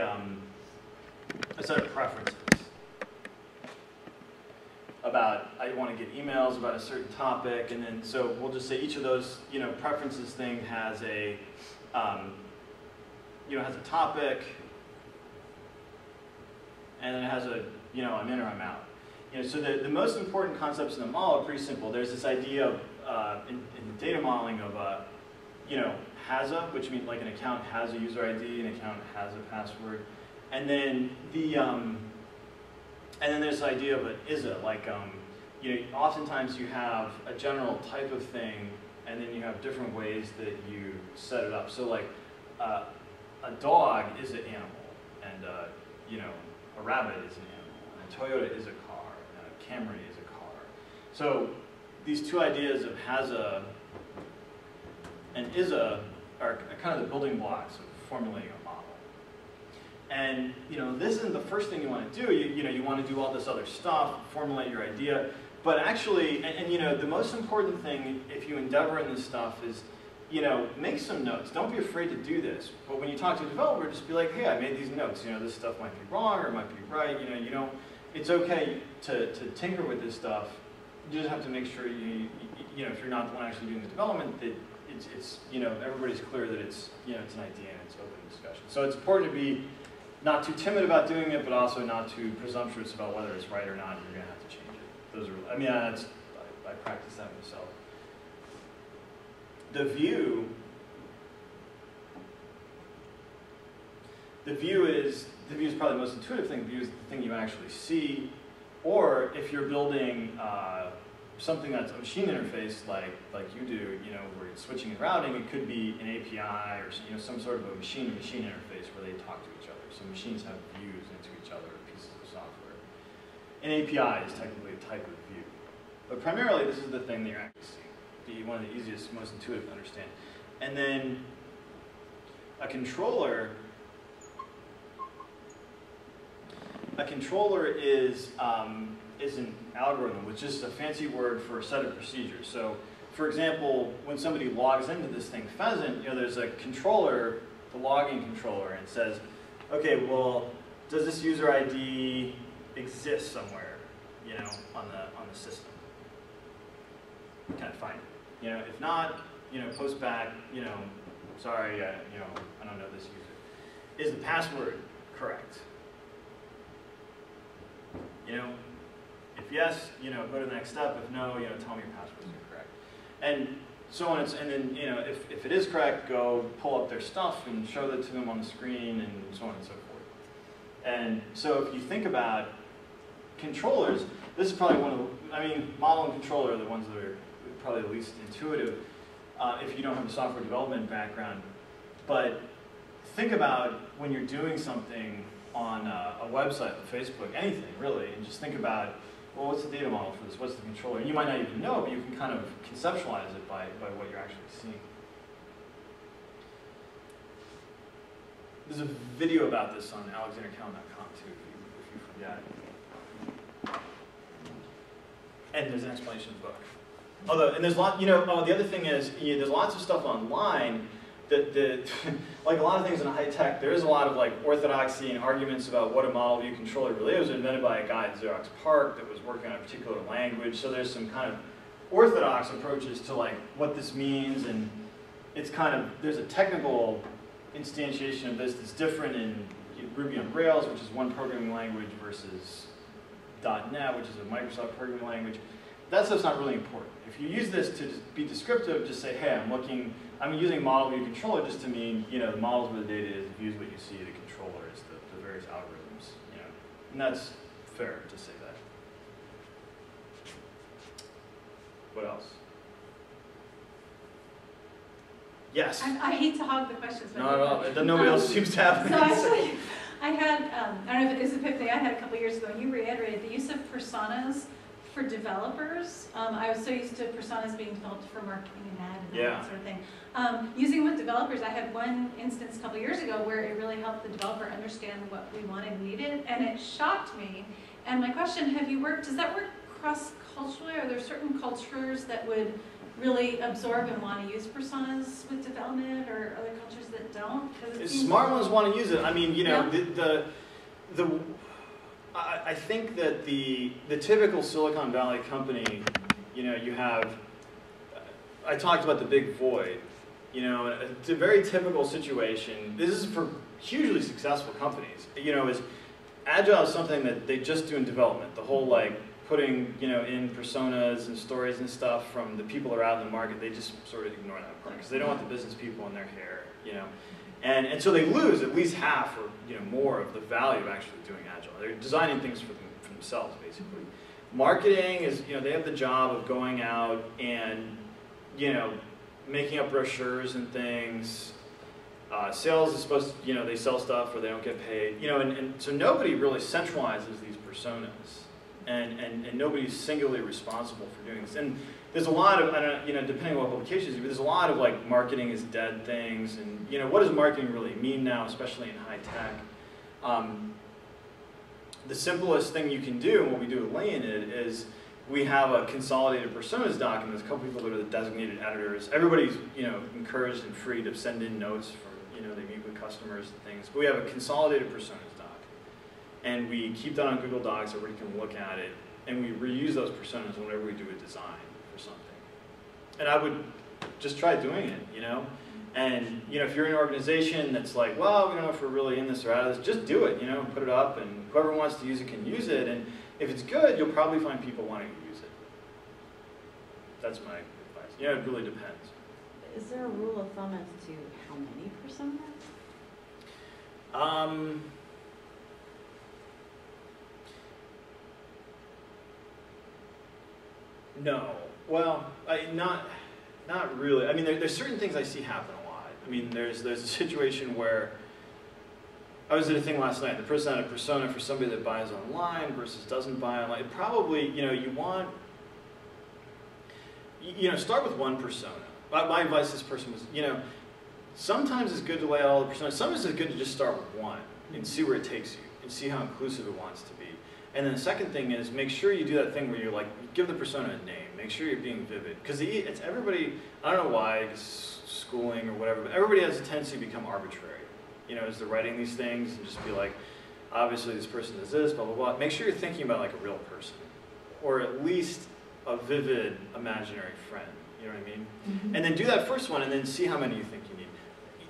set of preferences about I want to get emails about a certain topic, and then so we'll just say each of those preferences thing has a has a topic, and then it has a I'm in or I'm out. So the most important concepts in the model are pretty simple. There's this idea of in data modeling of has a, which means like an account has a user ID, an account has a password, and then there's the idea of an is a, like oftentimes you have a general type of thing, and then you have different ways that you set it up. So like a dog is an animal, and a rabbit is an animal, and a Toyota is a car, and a Camry is a car. So these two ideas of has a and is a are kind of the building blocks of formulating a model. And this isn't the first thing you want to do. You want to do all this other stuff, formulate your idea. But actually, and the most important thing if you endeavor in this stuff is, make some notes. Don't be afraid to do this. But when you talk to a developer, just be like, hey, I made these notes. This stuff might be wrong or it might be right. It's okay to tinker with this stuff. You just have to make sure if you're not the one actually doing the development, that it's everybody's clear that it's it's an idea and it's open discussion. So it's important to be not too timid about doing it, but also not too presumptuous about whether it's right or not. You're going to have to change it. Those are, I practice that myself. The view is probably the most intuitive thing. The view is the thing you actually see, or if you're building something that's a machine interface like you do, where it's switching and routing, it could be an API or some sort of a machine-to-machine interface where they talk to each other. So machines have views into each other, pieces of software. An API is technically a type of view. But primarily, this is the thing that you're actually seeing. Be one of the easiest, most intuitive to understand. And then a controller is an algorithm, which is a fancy word for a set of procedures. So, for example, when somebody logs into this thing, Pheasant, there's a controller, the login controller, and it says, okay, well, does this user ID exist somewhere, on the system? Kind of find it. If not, post back, sorry, I don't know this user. Is the password correct? If yes, go to the next step. If no, tell me your password is incorrect. And so on, and then, if it is correct, go pull up their stuff and show that to them on the screen and so on and so forth. And so if you think about controllers, this is probably model and controller are the ones that are probably the least intuitive if you don't have a software development background. But think about when you're doing something on a website, on Facebook, anything really, and just think about, well, what's the data model for this? What's the controller? And you might not even know, but you can kind of conceptualize it by what you're actually seeing. There's a video about this on alexandercowan.com too, if you forget. And there's an explanation of the book. Although, and there's a lot, the other thing is, there's lots of stuff online that like a lot of things in high tech, there is a lot of orthodoxy and arguments about what a model view controller really is. It was invented by a guy at Xerox PARC that was working on a particular language. So there's some kind of orthodox approaches to what this means, and it's there's a technical instantiation of this that's different in Ruby on Rails, which is one programming language, versus .NET, which is a Microsoft programming language. That stuff's not really important. If you use this to just be descriptive, just say, hey, I'm using model view controller just to mean, the models where the data is, the views what you see, the controller is the various algorithms, And that's fair to say that. What else? Yes. I hate to hog the questions. But Not at all. Nobody else seems to have So any. actually, I had, I don't know if it was Epiphany, I had a couple years ago, and you reiterated the use of personas for developers. I was so used to personas being developed for marketing and ad and all that sort of thing. Using with developers, I had one instance a couple years ago where it really helped the developer understand what we wanted and needed, and it shocked me. And my question, does that work cross-culturally? Are there certain cultures that would really absorb and want to use personas with development, or other cultures that don't? Smart ones want to use it. I mean, you know, yeah. I think that the typical Silicon Valley company, you know, you have, I talked about the big void, you know, it's a very typical situation. This is for hugely successful companies, you know, is Agile is something that they just do in development. The whole like putting, you know, in personas and stories and stuff from the people that are out in the market, they just sort of ignore that part because they don't want the business people in their hair, you know. And so they lose at least half or, you know, more of the value of actually doing Agile. They're designing things for themselves, basically. Marketing is, you know, they have the job of going out and, you know, making up brochures and things. Sales is supposed to, you know, they sell stuff or they don't get paid. You know, and so nobody really centralizes these personas. And nobody's singularly responsible for doing this. And there's a lot of, I don't know, you know, depending on what publications you do, there's a lot of like marketing is dead things. And, you know, what does marketing really mean now, especially in high tech? The simplest thing you can do, and what we do at Leonid, is we have a consolidated personas doc, and there's a couple people that are the designated editors. Everybody's, you know, encouraged and free to send in notes for, you know, they meet with customers and things. But we have a consolidated personas doc. And we keep that on Google Docs, everybody can look at it, and we reuse those personas whenever we do a design for something. And I would just try doing it, you know? And, you know, if you're in an organization that's like, well, we don't know if we're really in this or out of this, just do it, you know, put it up, and whoever wants to use it can use it, and if it's good, you'll probably find people wanting to use it. That's my advice. You know, it really depends. Is there a rule of thumb as to how many personas? No. Well, not really. I mean, there's certain things I see happen a lot. I mean, there's a situation where I was at a thing last night. The person had a persona for somebody that buys online versus doesn't buy online. It probably, you know, you want, you know, start with one persona. My advice to this person was, you know, sometimes it's good to lay out all the personas. Sometimes it's good to just start with one and see where it takes you and see how inclusive it wants to be. And then the second thing is make sure you do that thing where you're like, give the persona a name. Make sure you're being vivid. Because it's everybody, I don't know why, it's schooling or whatever, but everybody has a tendency to become arbitrary. You know, as they're writing these things and just be like, obviously this person does this, blah, blah, blah. Make sure you're thinking about like a real person. Or at least a vivid imaginary friend. You know what I mean? Mm-hmm. And then do that first one and then see how many you think you need.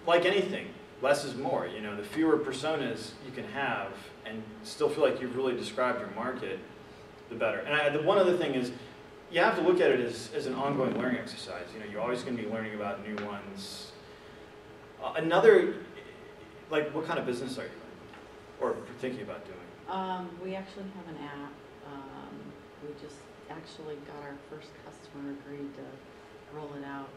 Like anything, less is more. You know, the fewer personas you can have and still feel like you've really described your market, the better. And the one other thing is, you have to look at it as an ongoing learning exercise. You know, you're always going to be learning about new ones. Like, what kind of business are you in? Or thinking about doing? We actually have an app. We just actually got our first customer agreed to roll it out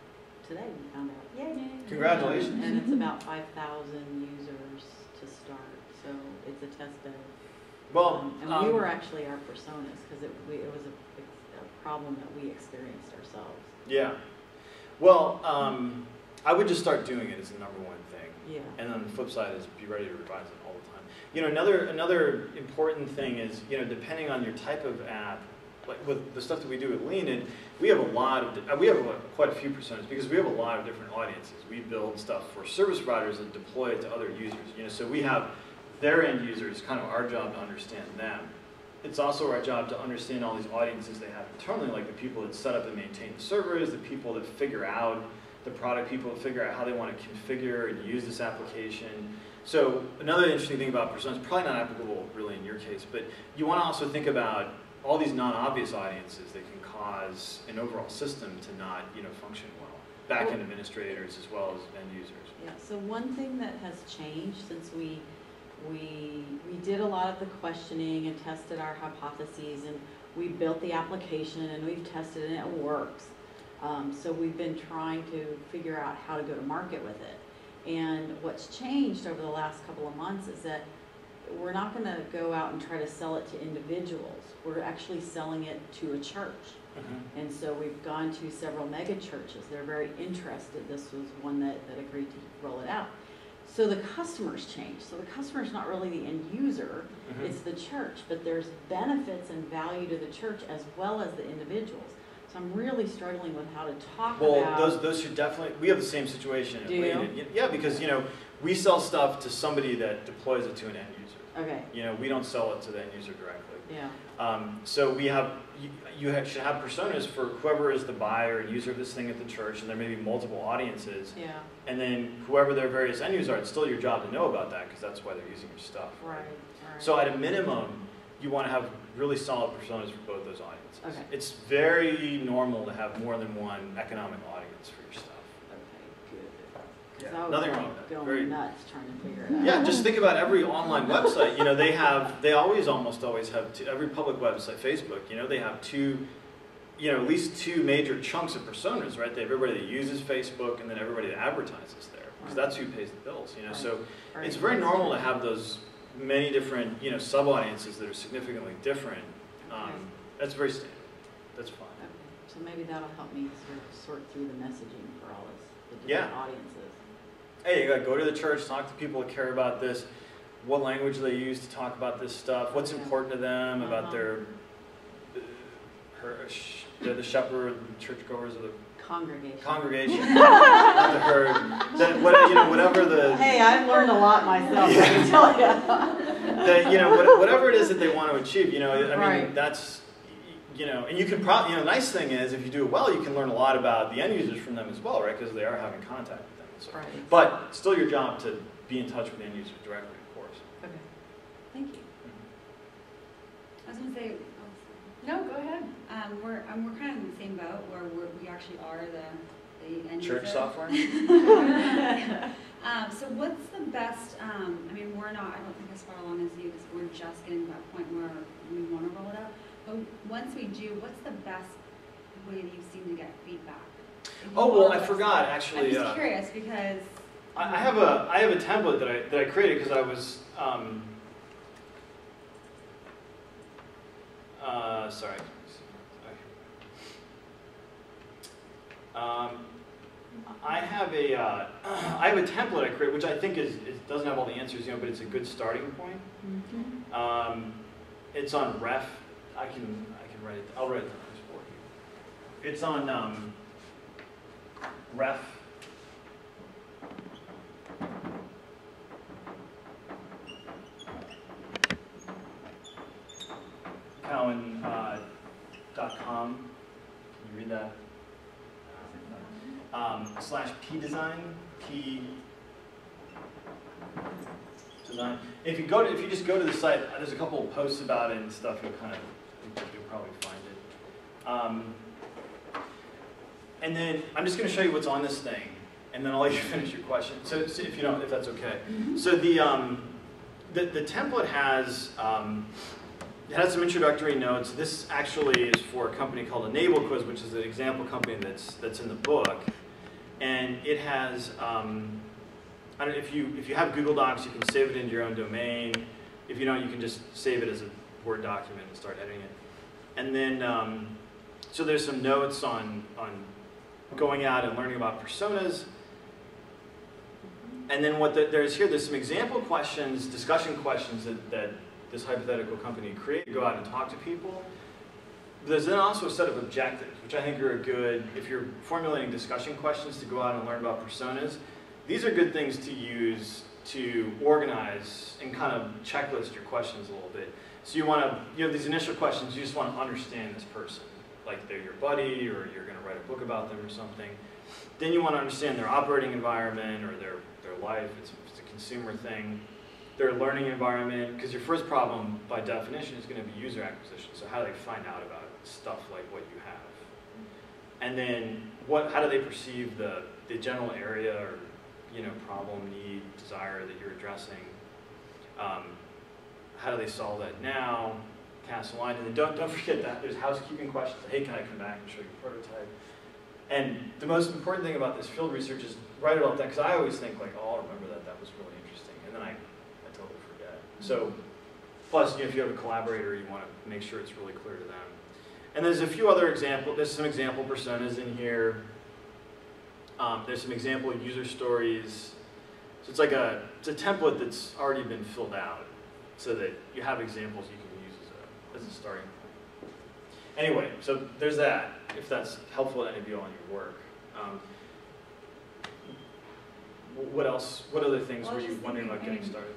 today. We found out. Yay! Congratulations. And it's about 5,000 users to start. So it's a test bed. Well, and we were actually our personas because it was a problem that we experienced ourselves. Yeah. Well, I would just start doing it as the number one thing. Yeah. And then the flip side is be ready to revise it all the time. You know, another important thing is, you know, depending on your type of app, like with the stuff that we do at Leonid, we have quite a few personas because we have a lot of different audiences. We build stuff for service providers that deploy it to other users. You know, so we have their end users, kind of our job to understand them. It's also our job to understand all these audiences they have internally, like the people that set up and maintain the servers, the people that figure out the product, people that figure out how they want to configure and use this application. So another interesting thing about personas, probably not applicable really in your case, but you want to also think about all these non-obvious audiences that can cause an overall system to not, you know, function well. Back-end administrators as well as end users. Yeah, so one thing that has changed since we did a lot of the questioning and tested our hypotheses, and we built the application and we've tested it and it works. So we've been trying to figure out how to go to market with it. And what's changed over the last couple of months is that we're not going to go out and try to sell it to individuals. We're actually selling it to a church. And so we've gone to several mega churches. They're very interested. This was one that agreed to roll it out. So the customers change. So the customer's not really the end user, it's the church. But there's benefits and value to the church as well as the individuals. So I'm really struggling with how to talk about. Well, those should definitely, we have the same situation. Do you? Yeah, because, you know, we sell stuff to somebody that deploys it to an end user. Okay. You know, we don't sell it to the end user directly. Yeah. So we have, should have personas for whoever is the buyer and user of this thing at the church, and there may be multiple audiences. Yeah. And then whoever their various end users are, it's still your job to know about that because that's why they're using your stuff. Right. So at a minimum, you want to have really solid personas for both those audiences. Okay. It's very normal to have more than one economic audience for your stuff. Okay, good. Yeah, 'Cause I was nothing like wrong with that. going Very, nuts trying to figure it out. yeah, just think about every online website. You know, they almost always have every public website, Facebook. You know, they have at least two major chunks of personas, right? They have everybody that uses Facebook, and then everybody that advertises there, because that's who pays the bills. You know, so it's very normal to have those many different sub audiences that are significantly different. That's very standard. That's fine. Okay. So maybe that'll help me sort through the messaging for all the different audiences. Hey, you gotta go to the church, talk to people that care about this, what language they use to talk about this stuff, what's important to them about they're the shepherd, the churchgoers of the congregation, not the herd. Whatever the. Hey, I've learned a lot myself. I can tell you. Whatever it is that they want to achieve. I mean, that's. And you can probably, nice thing is if you do it well, you can learn a lot about the end users from them as well, right? Because they are having contact with them. So. Right. But it's still your job to be in touch with the end users directly, of course. Okay. Thank you. I was going to say, No, go ahead. we're kind of in the same boat where we actually are the end Church user. software? So what's the best, I mean, I don't think as far along as you, because we're just getting to that point where we want to roll it out. But once we do, what's the best way that you've seen to get feedback? Oh, well, I forgot, actually. I'm just curious because... I have a template that I created because I was, sorry. I have a template I created, which I think doesn't have all the answers, but it's a good starting point. It's on Ref. I can write it. I'll write it down for you. It's on Ref. Cowan.com. Can you read that? /pdesign, P design. If you just go to the site, there's a couple of posts about it and stuff. You'll probably find it. And then I'm just going to show you what's on this thing, and then I'll let you finish your question. So if that's okay. So the template has some introductory notes. This actually is for a company called Enable Quiz, which is an example company that's in the book. And it has, I don't know, if you have Google Docs, you can save it into your own domain. If you don't, you can just save it as a Word document and start editing it. And then, so there's some notes on going out and learning about personas. And then there's some example questions, discussion questions that this hypothetical company created. Go out and talk to people. There's then also a set of objectives, which I think are good, if you're formulating discussion questions to go out and learn about personas, these are good things to use to organize and kind of checklist your questions a little bit. So you want to, these initial questions, you just want to understand this person, like they're your buddy or you're going to write a book about them or something. Then you want to understand their operating environment or their life, it's a consumer thing. Their learning environment, because your first problem, by definition, is going to be user acquisition. So how do they find out about stuff like what you have? And then how do they perceive the general area or problem, need, desire that you're addressing? How do they solve that now? Cast a line, and then don't forget that there's housekeeping questions. Hey, can I come back and show you a prototype? And the most important thing about this field research is write it all down, because I always think like, oh, I'll remember that, that was really interesting, and then I totally forget. So, plus, if you have a collaborator, you want to make sure it's really clear to them. And there's a few other examples, there's some example personas in here. There's some example user stories. So it's like it's a template that's already been filled out, so that you have examples you can use as a starting point. Anyway, so there's that, if that's helpful to any of you on your work. What else? What other things were you wondering about getting started?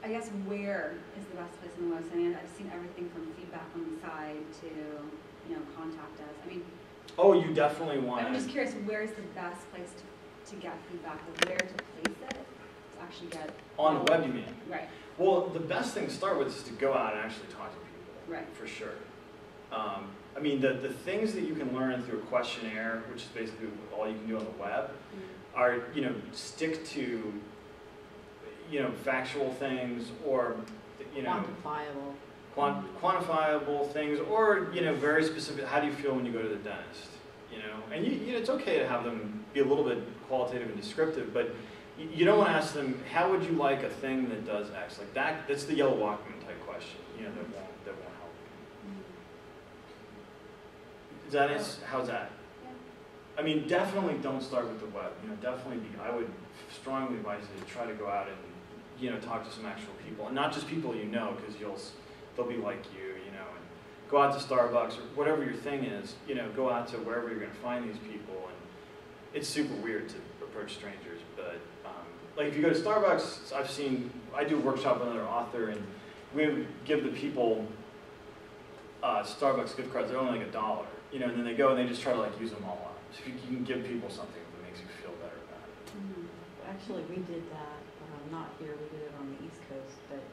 I guess where is the best place in the website? I mean, I've seen everything from feedback on the side to, you know, contact us. I mean, oh, you definitely want I'm just curious, where's the best place to get feedback, or where to place it to actually get on the web, you mean? Right. Well, the best thing to start with is to go out and actually talk to people. Right. For sure. I mean, the things that you can learn through a questionnaire, which is basically all you can do on the web, are, you know, stick to, you know, factual things, or, you know, quantifiable things, or, you know, very specific. How do you feel when you go to the dentist? You know, and you know, it's okay to have them be a little bit qualitative and descriptive, but you don't want to ask them, how would you like a thing that does X? Like that. That's the yellow Walkman type question. You know, that won't help you. Is that it? How's that? I mean, definitely don't start with the web. You know, definitely I would strongly advise you to try to go out and, you know, talk to some actual people, and not just people you know, because they'll be like you know, and go out to Starbucks or whatever your thing is. You know, go out to wherever you're going to find these people, and it's super weird to approach strangers, but like if you go to Starbucks, I do a workshop with another author, and we give the people Starbucks gift cards. They're only like $1, you know, and then they go and they just try to like use them all up. So if you can give people something that makes you feel better about it. Actually, we did that, not here, we did it on the East Coast, but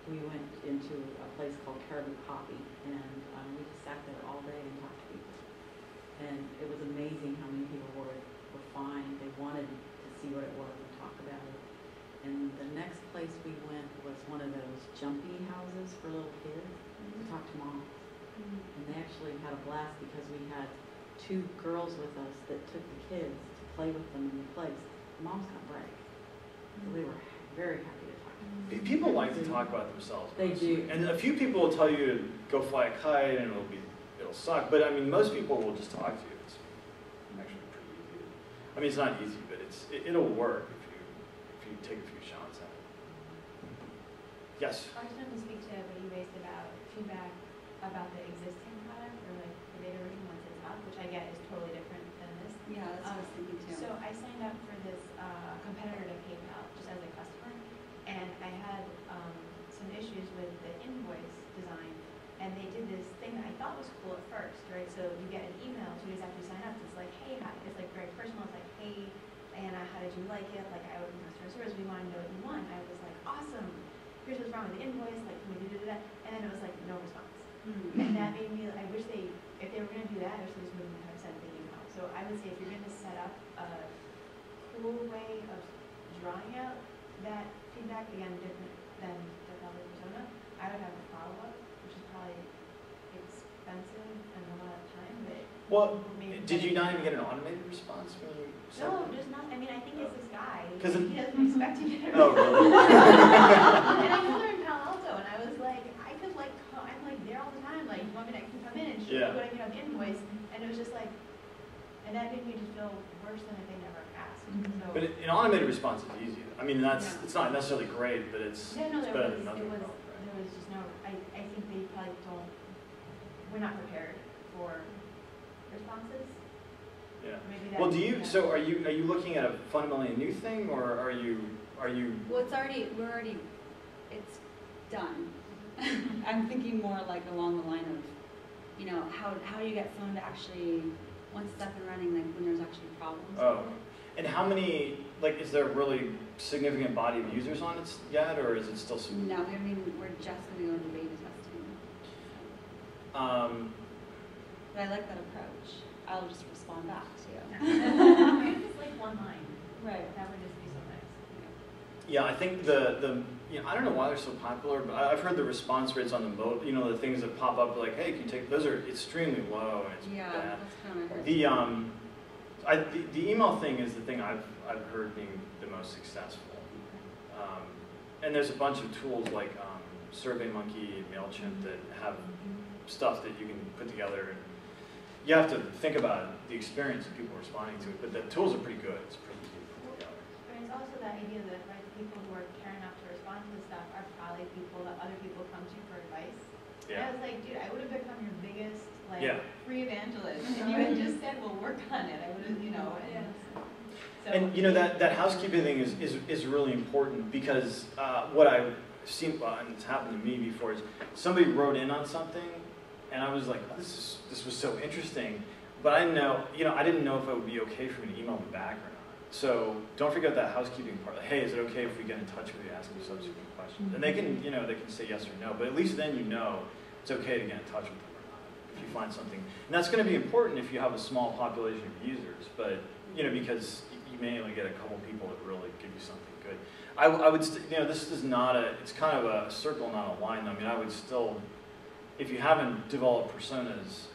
we went into a place called Caribou Coffee, and we just sat there all day and talked to people. And it was amazing how many people were fine. They wanted to see what it was and talk about it. And the next place we went was one of those jumpy houses for little kids to talk to moms. And they actually had a blast because we had 2 girls with us that took the kids to play with them in the place. The moms got a break. So they were very happy to talk to them. People like to talk about themselves. They do. And a few people will tell you to go fly a kite, and it'll suck. But I mean, most people will just talk to you. It's actually pretty easy. I mean, it's not easy, but it'll work if you take a few shots at it. Yes. I just wanted to speak to what you raised about feedback about the existing product, or like the beta version once it's up, which I get is totally different than this. Yeah, that's what I was thinking too. So I signed up for this competitor to PayPal just as a customer, and I had some issues with the invoice design, and they did this thing that I thought was cool at first, right? So you get an email 2 days after you sign up. It's like, hey, hi. It's like very personal. It's like, hey, Anna, how did you like it? Like, I work in customer service. We want to know what you want. I was like, awesome. Here's what's wrong with the invoice. Like, can we do that? And then it was like no response. And that made me, I wish if they were going to do that, I wish they just wouldn't have sent the email. So I would say if you're going to set up a cool way of drawing out that feedback, again, different than the public persona, I would have a follow-up, which is probably expensive and a lot of time, but Well, did you not even get an automated response when you sent no, it? just not. I mean, I think it's this guy. 'Cause He doesn't expect to get a Oh, really? And I told her in Palo Alto, and I was like, I could like, I'm like there all the time. Like, you want me to come in and show you what I get on the invoice? And it was just like, and that made me just feel worse than if they never asked. So, But an automated response is easy. I mean, it's not necessarily great, but it's no, better than nothing. there was just no. I think they probably don't. We're not prepared for responses. Yeah. Maybe that, Well, so are you looking at a fundamentally new thing, or are you? Well, it's done. I'm thinking more like along the line of, you know, how do you get someone to actually, once it's up and running, like when there's actually problems? Oh. And how many, like, is there a really significant body of users on it yet, or is it still small? No, I mean, we're just going to go into beta testing. But I like that approach. I'll just respond back to you. It's like one line. Right. That would just be so nice. Yeah, I think I don't know why they're so popular, but I've heard the response rates on the the things that pop up like, hey, can you take, those are extremely low, and it's Yeah, bad. that's kind of what I heard. The email thing is the thing I've heard being the most successful. And there's a bunch of tools like SurveyMonkey and MailChimp that have stuff that you can put together. And you have to think about the experience of people responding to it, but the tools are pretty good. It's pretty easy to put together. And it's also that idea that, right, the people who are caring enough to respond to this stuff are probably people that other people come to for advice. And I was like, dude, I would have become your biggest, like, free evangelist. If you had just said, well, work on it, I would have, And that housekeeping thing is really important because what I've seen, and it's happened to me before, is somebody wrote in on something, and I was like, oh, this was so interesting, but I didn't know if it would be okay for me to email them back or not. So don't forget that housekeeping part. Like, hey, is it okay if we get in touch with you, ask you subsequent questions? And they can say yes or no, but at least then it's okay to get in touch with them or not if you find something. And that's going to be important if you have a small population of users, but because you may only get a couple people that really give you something good. I would, this is not it's kind of a circle, not a line. I mean, I would still, if you haven't developed personas,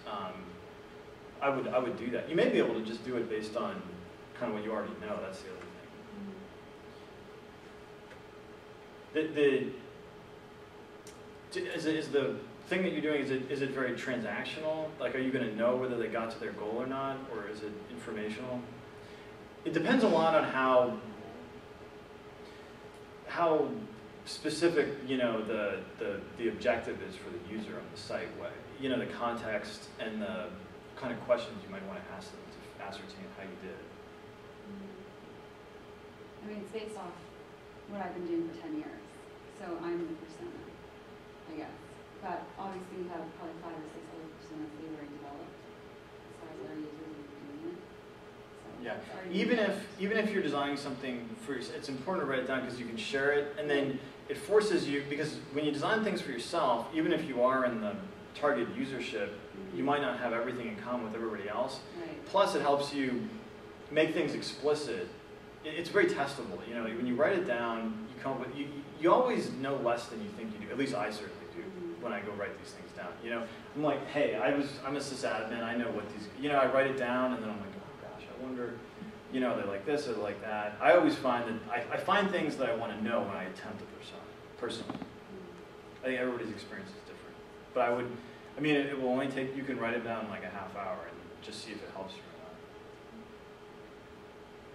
I would do that. You may be able to just do it based on kind of what you already know. That's the other thing. Is the thing that you're doing, is it very transactional? Like, are you going to know whether they got to their goal or not, or is it informational? It depends a lot on how specific the objective is for the user on the site. The context and the kind of questions you might want to ask them to ascertain how you did. I mean, it's based off what I've been doing for 10 years. So I'm the persona, I guess. But obviously we have probably 5 or 6 other personas that we've already developed as far as our users are doing it. So Yeah, even if you're designing something for yourself, it's important to write it down because you can share it, and then it forces you, because when you design things for yourself, even if you are in the target usership, you might not have everything in common with everybody else. Right. Plus, it helps you make things explicit. It's very testable. When you write it down, you come up with you always know less than you think you do. At least I certainly do when I go write these things down. I'm like, hey, I'm a sysadmin. I know what these. I write it down, and then I'm like, oh gosh, I wonder. They like this or like that. I always find that I find things that I want to know when I attempt a persona. Personally, I think everybody's experience is different. But it will only take. You can write it down in like a half hour and just see if it helps you or not.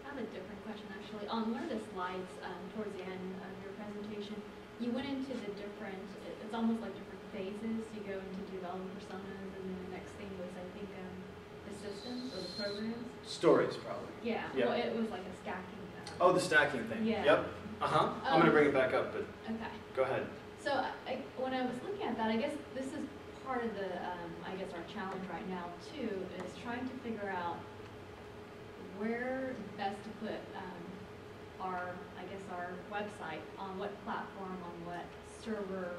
I have a different question actually. On one of the slides towards the end of your presentation, you went into the different, it's almost like different phases. You go into developing personas, and then the next thing was, I think, the systems or the programs. Stories, probably. Yeah. Well, it was like a stacking. Oh, the stacking thing. Yeah. Yep. I'm going to bring it back up, but okay. Go ahead. So when I was looking at that, I guess this is part of the, our challenge right now too, is trying to figure out where best to put our website, on what platform, on what server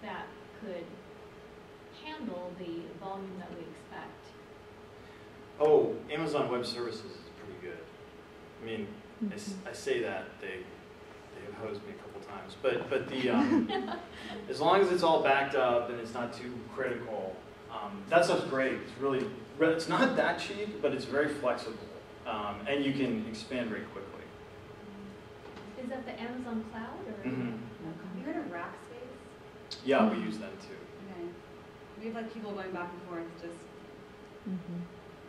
that could handle the volume that we expect. Oh, Amazon Web Services is pretty good. I mean, I say that, they've hosed me a couple times, but the as long as it's all backed up and it's not too critical, that stuff's great. It's not that cheap, but it's very flexible, and you can expand very quickly. Is that the Amazon Cloud or? Have you heard of Rackspace? Yeah, we use them too. Okay. We have people going back and forth just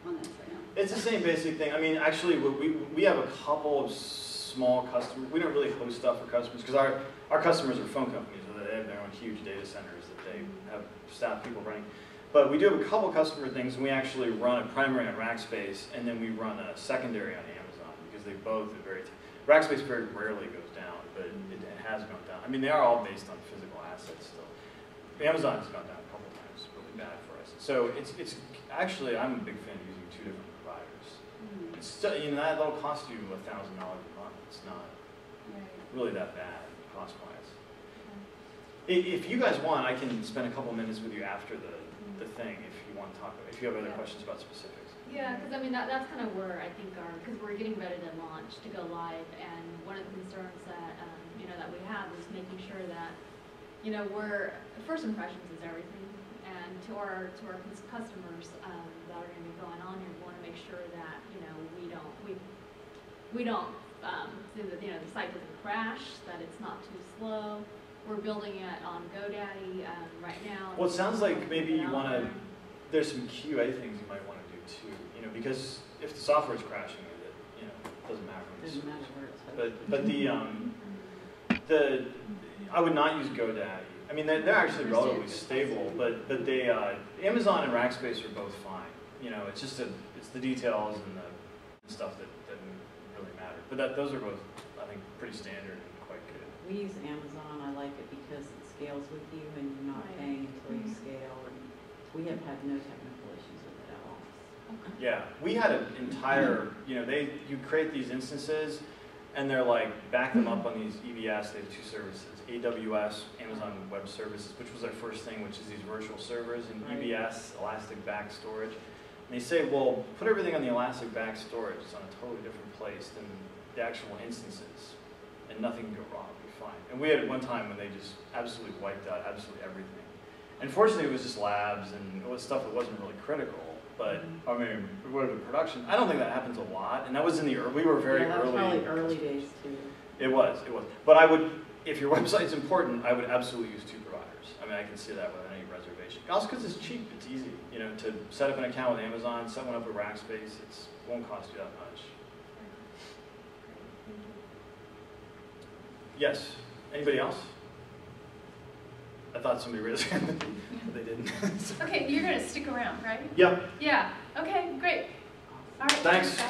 on this right now. It's the same basic thing. I mean, actually, we have a couple of small customers. We don't really host stuff for customers because our customers are phone companies, so they have their own huge data centers that they have staff people running. But we do have a couple customer things, and we actually run a primary on Rackspace, and then we run a secondary on Amazon because they both are very. Rackspace very rarely goes down, but it has gone down. I mean, they are all based on physical assets still. Amazon has gone down a couple times, really bad for us. So it's actually, I'm a big fan of using 2 different providers. It's still, that'll cost you $1,000 a month. It's not really that bad cost-wise. If you guys want, I can spend a couple minutes with you after the thing if you want to talk about. If you have other questions about specifics. Yeah, because I mean, that's kind of where I think because we're getting ready to launch, to go live, and one of the concerns that, you know, that we have is making sure that, you know, first impressions is everything, and to our customers that are going to be going on here, we want to make sure that, you know, we don't so that, you know, the site doesn't crash, that it's not too slow. We're building it on GoDaddy right now. Well, it sounds like maybe you want to, there's some QA things you might want to do too, you know, because if the software is crashing, you know, it doesn't matter. Doesn't matter where it's But I would not use GoDaddy. I mean, they're actually relatively stable, but they, Amazon and Rackspace are both fine. You know, it's just it's the details and the stuff that really matter. But those are both, I think, pretty standard and quite good. We use Amazon. I like it because it scales with you and you're not paying until you scale. And we have had no technical issues with it at all. Yeah, we had an entire, you know, you create these instances and they're like, back them up on these EBS. They have two services, AWS, Amazon Web Services, which was our first thing, which is these virtual servers, and EBS, Elastic Back Storage. And they say, well, put everything on the Elastic Back Storage. It's on a totally different place than the actual instances, and nothing can go wrong. It'll be fine. And we had one time when they just absolutely wiped out absolutely everything. And fortunately, it was just labs and it was stuff that wasn't really critical. But I mean, it would have been production. I don't think that happens a lot. And that was in the we were very that was early. Probably early days too. It was. But I would, if your website's important, I would absolutely use two providers. I mean, I can see that without any reservation. Also, because it's cheap, it's easy. You know, to set up an account with Amazon, set one up with Rackspace, it won't cost you that much. Yes. Anybody else? I thought somebody raised their hand, but they didn't. Okay, you're going to stick around, right? Yep. Yeah. Okay, great. All right. Thanks.